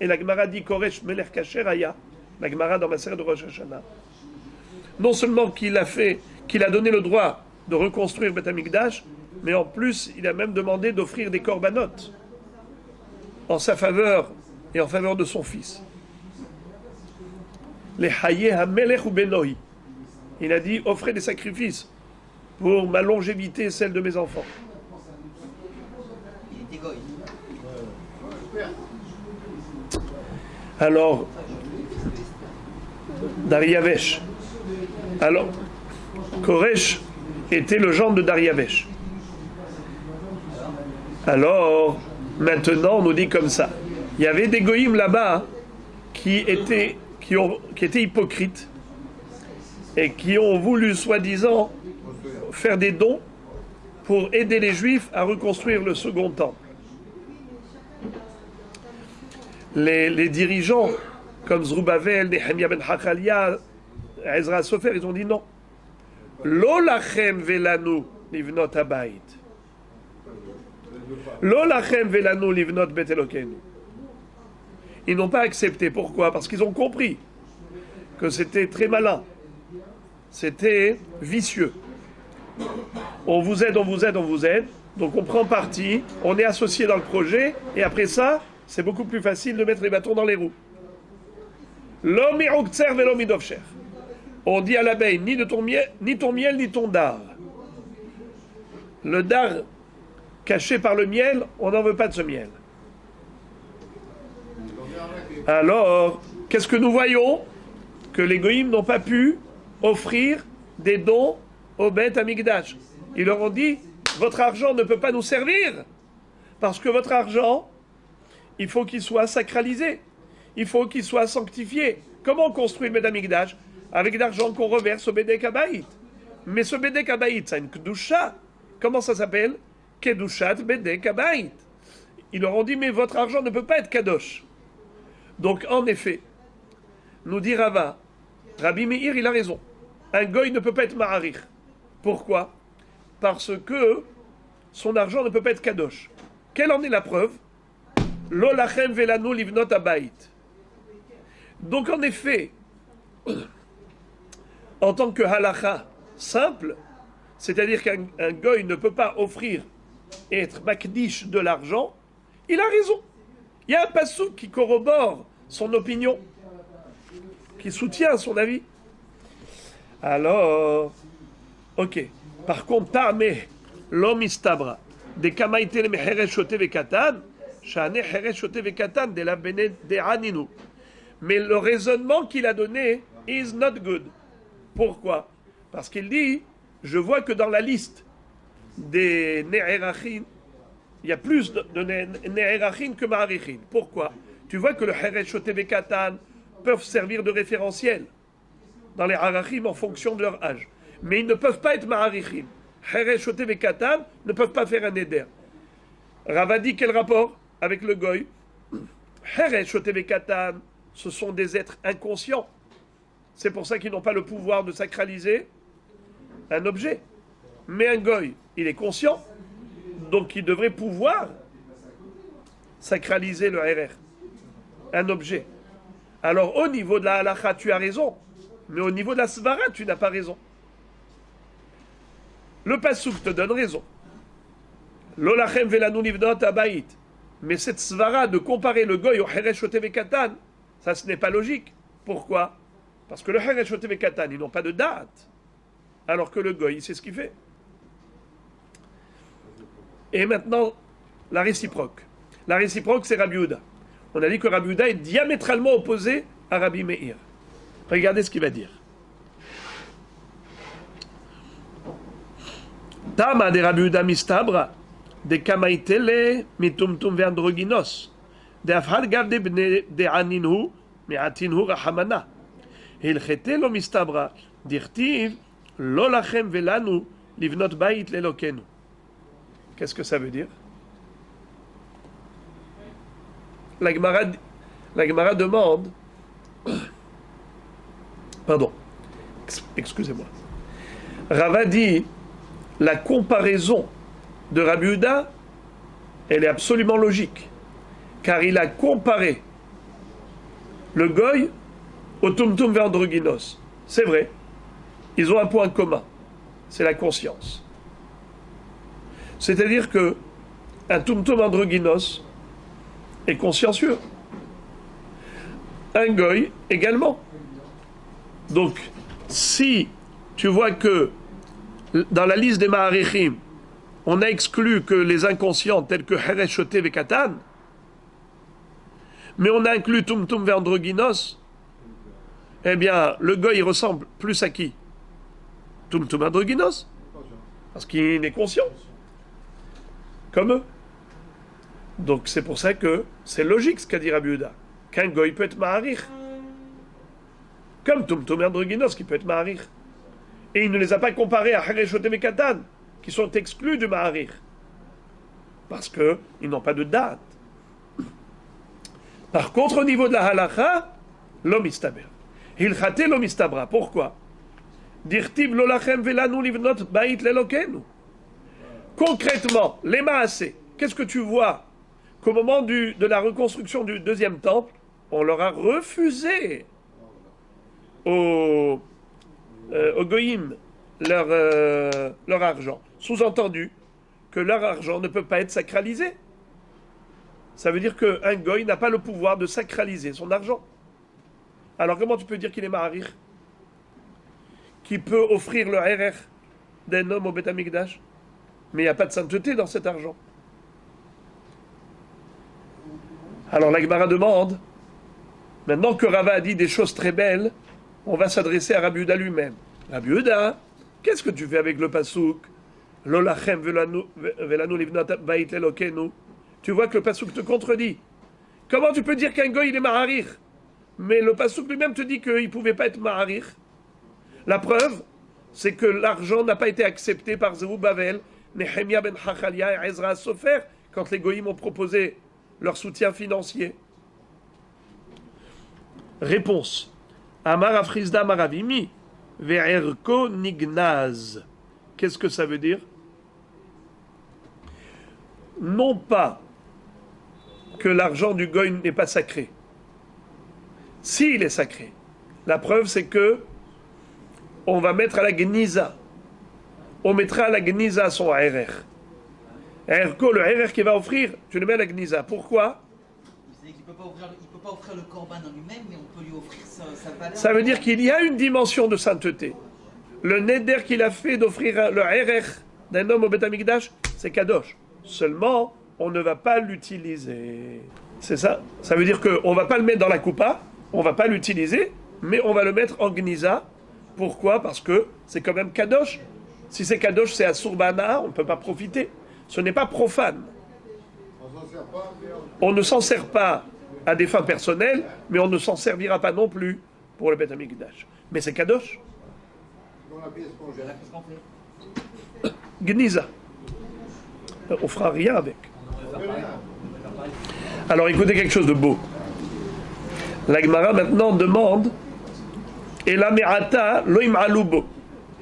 Et la Gemara dit Koresh Melech Kacher Aya, la Gemara dans ma série de Rosh Hashanah. Non seulement qu'il a donné le droit de reconstruire Beth Amikdash, mais en plus, il a même demandé d'offrir des korbanot en sa faveur et en faveur de son fils. Les Hayeh HaMelech ou Benohi. Il a dit, offrez des sacrifices pour ma longévité et celle de mes enfants. Alors, Dariavesh. Alors, Koresh était le gendre de Dariavesh. Alors, maintenant, on nous dit comme ça. Il y avait des goïms là-bas qui étaient hypocrites et qui ont voulu, soi-disant, faire des dons pour aider les Juifs à reconstruire le second temple. Les dirigeants, comme Zerubbabel, Nehemia ben Hachalia, Ezra Sofer, ils ont dit non. Lo lachem velanu livnot habayit. Lo lachem velanu livnot bet Elokenu. Ils n'ont pas accepté. Pourquoi? Parce qu'ils ont compris que c'était très malin. C'était vicieux. On vous aide, on vous aide, on vous aide. Donc on prend parti, on est associé dans le projet, et après ça, c'est beaucoup plus facile de mettre les bâtons dans les roues. L'homme iroktser velom idovcher. On dit à l'abeille, ni ton miel, ni ton dard. Le dard caché par le miel, on n'en veut pas de ce miel. Alors, qu'est-ce que nous voyons? Que les goïms n'ont pas pu offrir des dons au Beth Amikdash. Ils leur ont dit, votre argent ne peut pas nous servir, parce que votre argent, il faut qu'il soit sacralisé, il faut qu'il soit sanctifié. Comment on construit le Beth Amikdash? Avec de l'argent qu'on reverse au Bedek Habayit. Mais ce Bedek Habayit, c'est une Kedusha. Comment ça s'appelle? Kedushat Bedek Habayit. Ils leur ont dit, mais votre argent ne peut pas être Kadosh. Donc, en effet, nous dit Rava, Rabbi Meir, il a raison. Un goy ne peut pas être Ma'arich. Pourquoi? Parce que son argent ne peut pas être Kadosh. Quelle en est la preuve? Lo lachem velanu livnot habayit. Donc, en effet, en tant que halacha simple, c'est-à-dire qu'un goy ne peut pas offrir et être makdish de l'argent, il a raison. Il y a un passouk qui corrobore son opinion, qui soutient son avis. Alors, ok. Par contre, ta'ameh l'homme istabra de kamaite le meheresh shote vekatan, shane heresh shote vekatan de la bene de aninu. Mais le raisonnement qu'il a donné is not good. Pourquoi? Parce qu'il dit, je vois que dans la liste des ne'erachin, il y a plus de ne'erachin que ma'arichin. Pourquoi? Tu vois que le heresh shote vekatan peuvent servir de référentiel dans les harachim en fonction de leur âge. Mais ils ne peuvent pas être ma'arichim. Heresh, Shotev et Katan ne peuvent pas faire un neder. Rava dit quel rapport avec le goy? Heresh, Shotev et Katan, ce sont des êtres inconscients. C'est pour ça qu'ils n'ont pas le pouvoir de sacraliser un objet. Mais un goy, il est conscient, donc il devrait pouvoir sacraliser le RR, un objet. Alors au niveau de la halakha, tu as raison, mais au niveau de la svara, tu n'as pas raison. Le pasuk te donne raison. L'olachem velanu livnot abayit. Mais cette svara de comparer le goy au heresh shotev et katan, ça ce n'est pas logique. Pourquoi? Parce que le heresh shotev et katan, ils n'ont pas de date, alors que le goy, il sait ce qu'il fait. Et maintenant, la réciproque. La réciproque, c'est Rabbi Yehuda. On a dit que Rabbi Yehuda est diamétralement opposé à Rabbi Meir. Regardez ce qu'il va dire. Tama de Rabbi Yehuda mistabra, de kamaitele mitumtum ve'androginos, de afhar gav de aninhu, me'atinhu rahamana. Hilchete lo mistabra, dirtiv, lo lachem velanu, livnot bait lelokenu. Qu'est-ce que ça veut dire? La Gemara demande, pardon, excusez-moi. Rava dit, la comparaison de Rabbi Yehuda, elle est absolument logique, car il a comparé le goy au tumtum ve'androginos. C'est vrai, ils ont un point commun, c'est la conscience. C'est-à-dire que un tumtum androgynos est consciencieux. Un goy également. Donc, si tu vois que dans la liste des ma'arichim, on a exclu que les inconscients tels que heresh shotev et katan, mais on a inclus tumtum ve'androgynos, eh bien, le goy ressemble plus à qui? Tumtum androgynos, parce qu'il est conscient. Comme eux. Donc c'est pour ça que c'est logique ce qu'a dit Rabbi Yehuda, qu'un goy peut être ma'arich, comme tumtum androgynos qui peut être ma'arich. Et il ne les a pas comparés à heresh shotev et katan, qui sont exclus du ma'arich, parce qu'ils n'ont pas de date. Par contre, au niveau de la halakha, l'homme istaber. Hilchate l'homme istabra. Pourquoi? Dirtiv lo lachem velanu livnot bait lelokenu. Concrètement, les Maasé, qu'est-ce que tu vois? Qu'au moment de la reconstruction du deuxième temple, on leur a refusé au Goïm leur argent. Sous-entendu que leur argent ne peut pas être sacralisé. Ça veut dire qu'un Goï n'a pas le pouvoir de sacraliser son argent. Alors comment tu peux dire qu'il est Maharir? Qui peut offrir le RR d'un homme au Beth Amikdash? Mais il n'y a pas de sainteté dans cet argent. Alors la Gemara demande, maintenant que Rava a dit des choses très belles, on va s'adresser à Rabbi Yehuda lui-même. Rabbi Yehuda, qu'est-ce que tu fais avec le pasouk? L'olachem velanu livnot bait lelokenu. Tu vois que le pasouk te contredit. Comment tu peux dire qu'un goy il est maharir? Mais le pasouk lui-même te dit qu'il ne pouvait pas être maharir. La preuve, c'est que l'argent n'a pas été accepté par Zerubbabel, Nehemia ben Hachalia et Ezra Sofer, quand les goyim ont proposé leur soutien financier. Réponse. Amar Afrizda Maravimi, Ve'erko Nignaz. Qu'est-ce que ça veut dire? Non pas que l'argent du goy n'est pas sacré. Si, il est sacré. La preuve, c'est que on va mettre à la Gniza. On mettra à la Gniza son RR. Erko, le RR qu'il va offrir, tu le mets à la Gniza. Pourquoi?
Il ne peut pas offrir le korban en lui-même, mais on peut lui offrir sa valeur.
Ça veut dire qu'il y a une dimension de sainteté. Le neder qu'il a fait d'offrir le RR d'un homme au Beth Amikdash, c'est kadosh. Seulement, on ne va pas l'utiliser. C'est ça. Ça veut dire qu'on ne va pas le mettre dans la coupa, on ne va pas l'utiliser, mais on va le mettre en Gniza. Pourquoi? Parce que c'est quand même kadosh. Si c'est kadosh, c'est à Surbana, on ne peut pas profiter. Ce n'est pas profane. On ne s'en sert pas à des fins personnelles, mais on ne s'en servira pas non plus pour le Beth Amikdash. Mais c'est kadosh.
Dans la pièce qu'on
Voilà,
jette.
qu'est-ce qu'on fait?
Gniza. On fera rien avec.
On devrait faire pareil. On devrait faire pareil.
Alors écoutez quelque chose de beau. La Gemara maintenant demande et la me'ata loim alubo.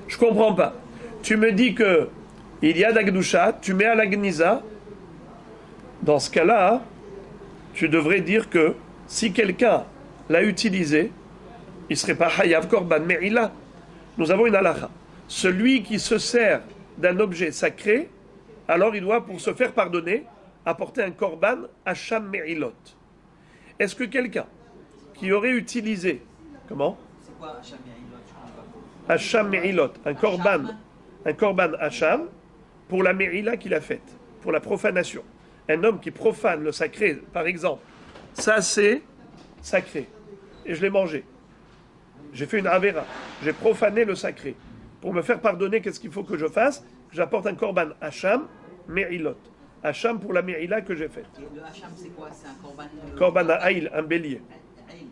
Je comprends pas. Tu me dis que il y a d'agdusha, tu mets à la gniza. Dans ce cas-là, tu devrais dire que si quelqu'un l'a utilisé, il serait pas hayav korban me'ila. Nous avons une halakha. Celui qui se sert d'un objet sacré, alors il doit, pour se faire pardonner, apporter un korban hacham me'ilot. Est-ce que quelqu'un qui aurait utilisé, comment?
C'est quoi Hacham Me'ilot? Je comprends pas.
Hacham me'ilot, un korban hacham, pour la me'ila qu'il a faite, pour la profanation. Un homme qui profane le sacré, par exemple, ça c'est sacré, et je l'ai mangé. J'ai fait une avera, j'ai profané le sacré. Pour me faire pardonner, qu'est-ce qu'il faut que je fasse? J'apporte un korban hacham me'ilot. Hacham pour la me'ila que j'ai faite.
Et le Hacham, c'est quoi? C'est un korban.
Korban ha'il, un bélier.
Aïl.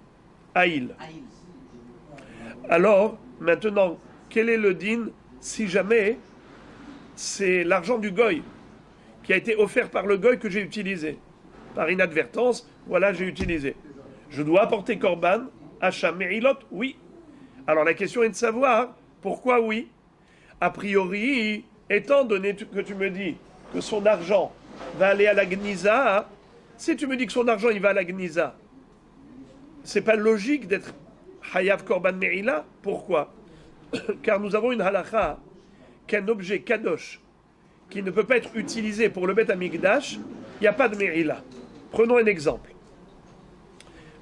Ha'il.
Aïl.
Alors, maintenant, quel est le din si jamais c'est l'argent du goy qui a été offert par le goy que j'ai utilisé? Par inadvertance, voilà, j'ai utilisé. Je dois apporter korban, hacham me'ilot? Oui. Alors la question est de savoir pourquoi oui. A priori, étant donné que tu me dis que son argent va aller à la Gniza, si tu me dis que son argent il va à la Gniza, c'est pas logique d'être Hayav Korban Me'ila. Pourquoi? Car nous avons une halakha qu'un objet kadosh qui ne peut pas être utilisé pour le Bet Amikdash, il n'y a pas de Me'ila. Prenons un exemple.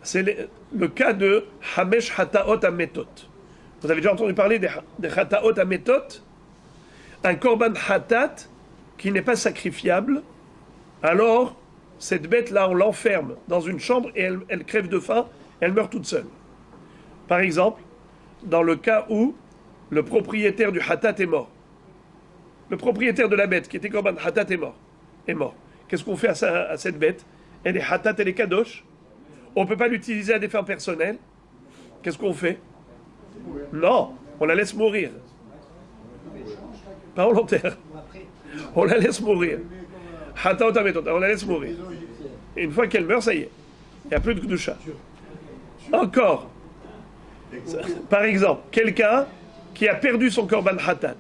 C'est le cas de Hamesh Hataot Ametot. Vous avez déjà entendu parler des Hataot Ametot? Un Korban Hatat qui n'est pas sacrifiable, alors cette bête-là, on l'enferme dans une chambre et elle crève de faim, elle meurt toute seule. Par exemple, dans le cas où le propriétaire du Hatat est mort. Le propriétaire de la bête qui était Korban Hatat est mort. Qu'est-ce qu'on fait à cette bête? Elle est Hatat, elle est Kadosh. On ne peut pas l'utiliser à des fins personnelles. Qu'est-ce qu'on fait? Non, on la laisse mourir. Pas volontaire. On la laisse mourir. On la laisse mourir. Et une fois qu'elle meurt, ça y est. Il n'y a plus de Kedusha. Encore. Par exemple, quelqu'un qui a perdu son korban hatat.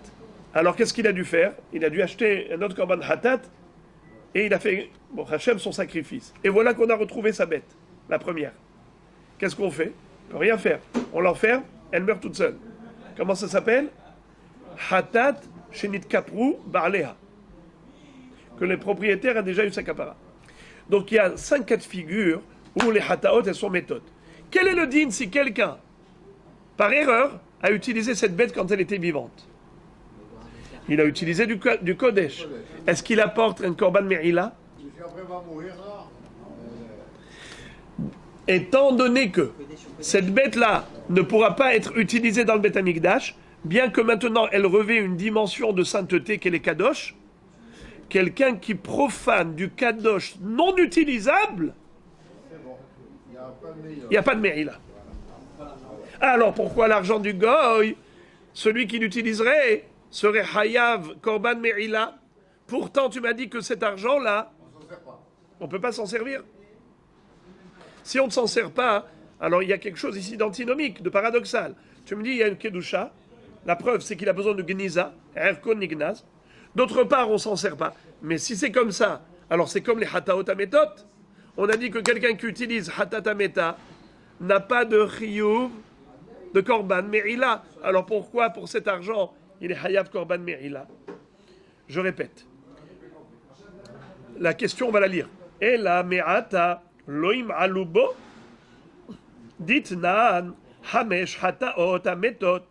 Alors qu'est-ce qu'il a dû faire? Il a dû acheter un autre korban hatat et il a fait, bon, Hachem, son sacrifice. Et voilà qu'on a retrouvé sa bête, la première. Qu'est-ce qu'on fait? On ne peut rien faire. On l'enferme, elle meurt toute seule. Comment ça s'appelle? Hatat Shenit Kapru Ba'aleha. Que le propriétaire a déjà eu sa kapara. Donc il y a 5 cas de figure où les hataot elles sont méthodes. Quel est le din si quelqu'un, par erreur, a utilisé cette bête quand elle était vivante? Il a utilisé du kodesh. Est-ce qu'il apporte un korban me'ila?
après va mourir là.
Étant donné que cette bête-là ne pourra pas être utilisée dans le Beth Amikdash, bien que maintenant elle revêt une dimension de sainteté qu'elle est kadosh, quelqu'un qui profane du kadosh non utilisable, il n'y a pas de me'ila. Alors pourquoi l'argent du goy, celui qui l'utiliserait, serait hayav korban me'ila? Pourtant tu m'as dit que cet argent-là, on ne peut pas s'en servir. Si on ne s'en sert pas, alors il y a quelque chose ici d'antinomique, de paradoxal. Tu me dis, il y a une kedusha, la preuve c'est qu'il a besoin de gniza, erkon nignaz. D'autre part, on ne s'en sert pas. Mais si c'est comme ça, alors c'est comme les hataot ametot. On a dit que quelqu'un qui utilise hatat ameta n'a pas de chiyuv, de korban me'ila. Alors pourquoi, pour cet argent, il est hayav korban me'ila? Je répète. La question, on va la lire. Et la me'ata loim alubo ditnan hamesh hataot ametot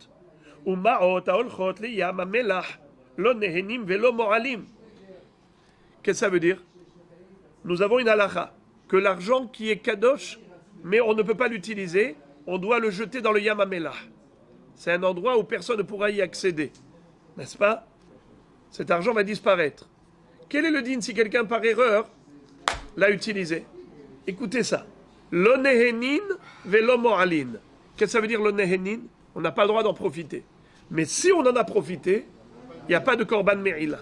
umaot aolchot liyam amelach lo nehenim velo mo'alim. Qu'est-ce que ça veut dire? Nous avons une halakha que l'argent qui est kadosh, mais on ne peut pas l'utiliser, on doit le jeter dans le yam amelach. C'est un endroit où personne ne pourra y accéder, n'est-ce pas? Cet argent va disparaître. Quel est le din si quelqu'un par erreur l'a utilisé? Écoutez ça. Lo nehenin velo mo'alin. Qu'est-ce que ça veut dire lo nehenin? On n'a pas le droit d'en profiter. Mais si on en a profité, il n'y a pas de korban me'ila.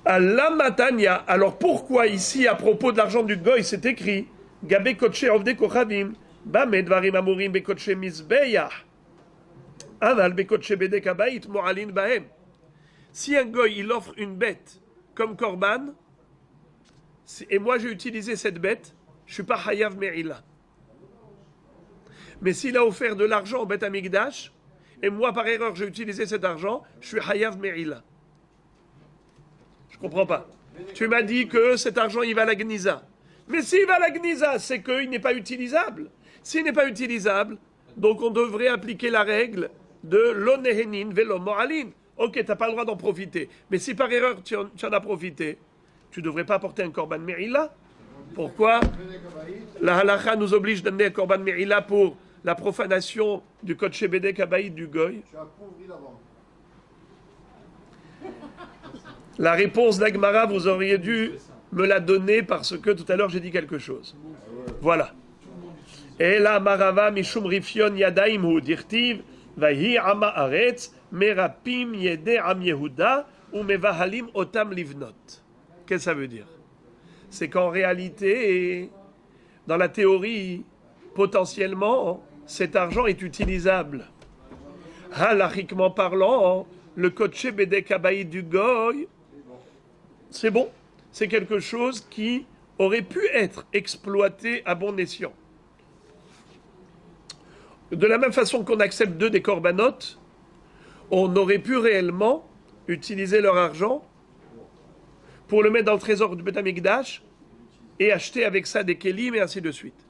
Allah matania. Alors pourquoi ici, à propos de l'argent du goy, c'est écrit Gabe koche ovde kochavim, bame dvarim amurim bekoche mizbeya, aval bekoche bedek habayit mo'alin bahem. Si un goy, il offre une bête comme korban, et moi j'ai utilisé cette bête, je ne suis pas hayav me'ila. Mais s'il a offert de l'argent au Beth Amikdash, et moi par erreur j'ai utilisé cet argent, je suis hayav me'ila. Je comprends pas. Tu m'as dit que cet argent il va à la Gniza. Mais s'il va à la Gniza, c'est qu'il n'est pas utilisable. S'il n'est pas utilisable, donc on devrait appliquer la règle de l'onehenin velo mo'alin. Ok, tu n'as pas le droit d'en profiter. Mais si par erreur tu en as profité, tu ne devrais pas apporter un korban me'ila. Pourquoi? La halakha nous oblige d'amener un korban me'ila pour la profanation du kodesh bedek habayit du goy. La réponse d'Agmara, vous auriez dû me la donner parce que tout à l'heure j'ai dit quelque chose. Voilà. Et la marava mishum rifion yadaim hu dirtiv vahi ama aretz merapim yede am Yehuda ou mevahalim otam livnot. Qu'est-ce que ça veut dire? C'est qu'en réalité, dans la théorie, potentiellement, cet argent est utilisable. Halachiquement parlant, le kodesh bedek habayit du goy, c'est bon, c'est quelque chose qui aurait pu être exploité à bon escient. De la même façon qu'on accepte deux des corbanotes, on aurait pu réellement utiliser leur argent pour le mettre dans le trésor du Beth Amikdash et acheter avec ça des kelim et ainsi de suite.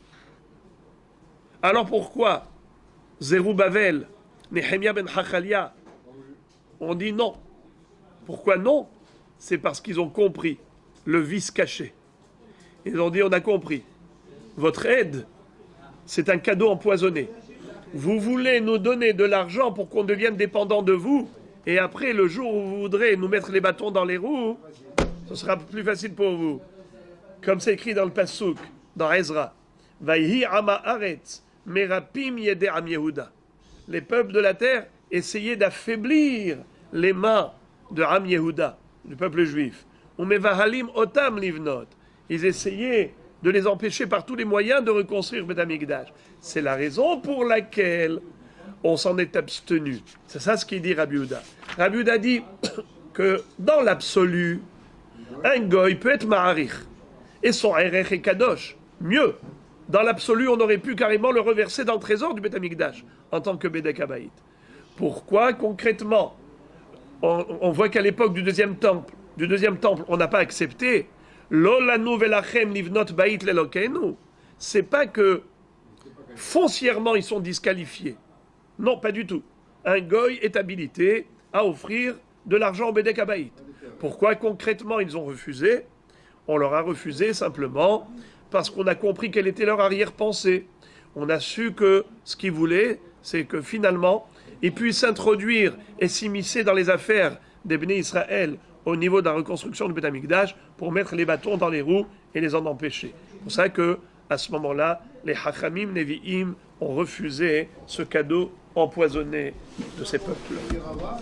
Alors pourquoi Zerubbabel, Nehemia ben Hachalia, on dit non? Pourquoi non? C'est parce qu'ils ont compris le vice caché. Ils ont dit, on a compris. Votre aide, c'est un cadeau empoisonné. Vous voulez nous donner de l'argent pour qu'on devienne dépendant de vous, et après, le jour où vous voudrez nous mettre les bâtons dans les roues, ce sera plus facile pour vous. Comme c'est écrit dans le Passouk, dans Ezra. Vayhi ama aretz, merapim yede am Yehuda. Les peuples de la terre essayaient d'affaiblir les mains de Am Yehuda, du peuple juif. Umevahalim otam livnot. Ils essayaient de les empêcher par tous les moyens de reconstruire Beth Amikdash. C'est la raison pour laquelle on s'en est abstenu. C'est ça ce qu'il dit Rabbi Yehuda. Rabbi Yehuda dit que dans l'absolu, un goy peut être ma'arich et son erech est kadosh. Mieux, dans l'absolu, on aurait pu carrément le reverser dans le trésor du Beth Amikdash en tant que bedek habayit. Pourquoi concrètement? On voit qu'à l'époque du deuxième temple, on n'a pas accepté. L'olanu velachem livnot bait lelokenu. C'est pas que foncièrement ils sont disqualifiés. Non, pas du tout. Un goy est habilité à offrir de l'argent au bedek habayit. Pourquoi concrètement ils ont refusé? On leur a refusé simplement parce qu'on a compris quelle était leur arrière-pensée. On a su que ce qu'ils voulaient, c'est que finalement, ils puissent s'introduire et s'immiscer dans les affaires des Bnei Israël au niveau de la reconstruction du Beth Amikdash pour mettre les bâtons dans les roues et les en empêcher. C'est pour ça que, à ce moment-là, les Hachamim Nevi'im ont refusé ce cadeau empoisonné de ces peuples.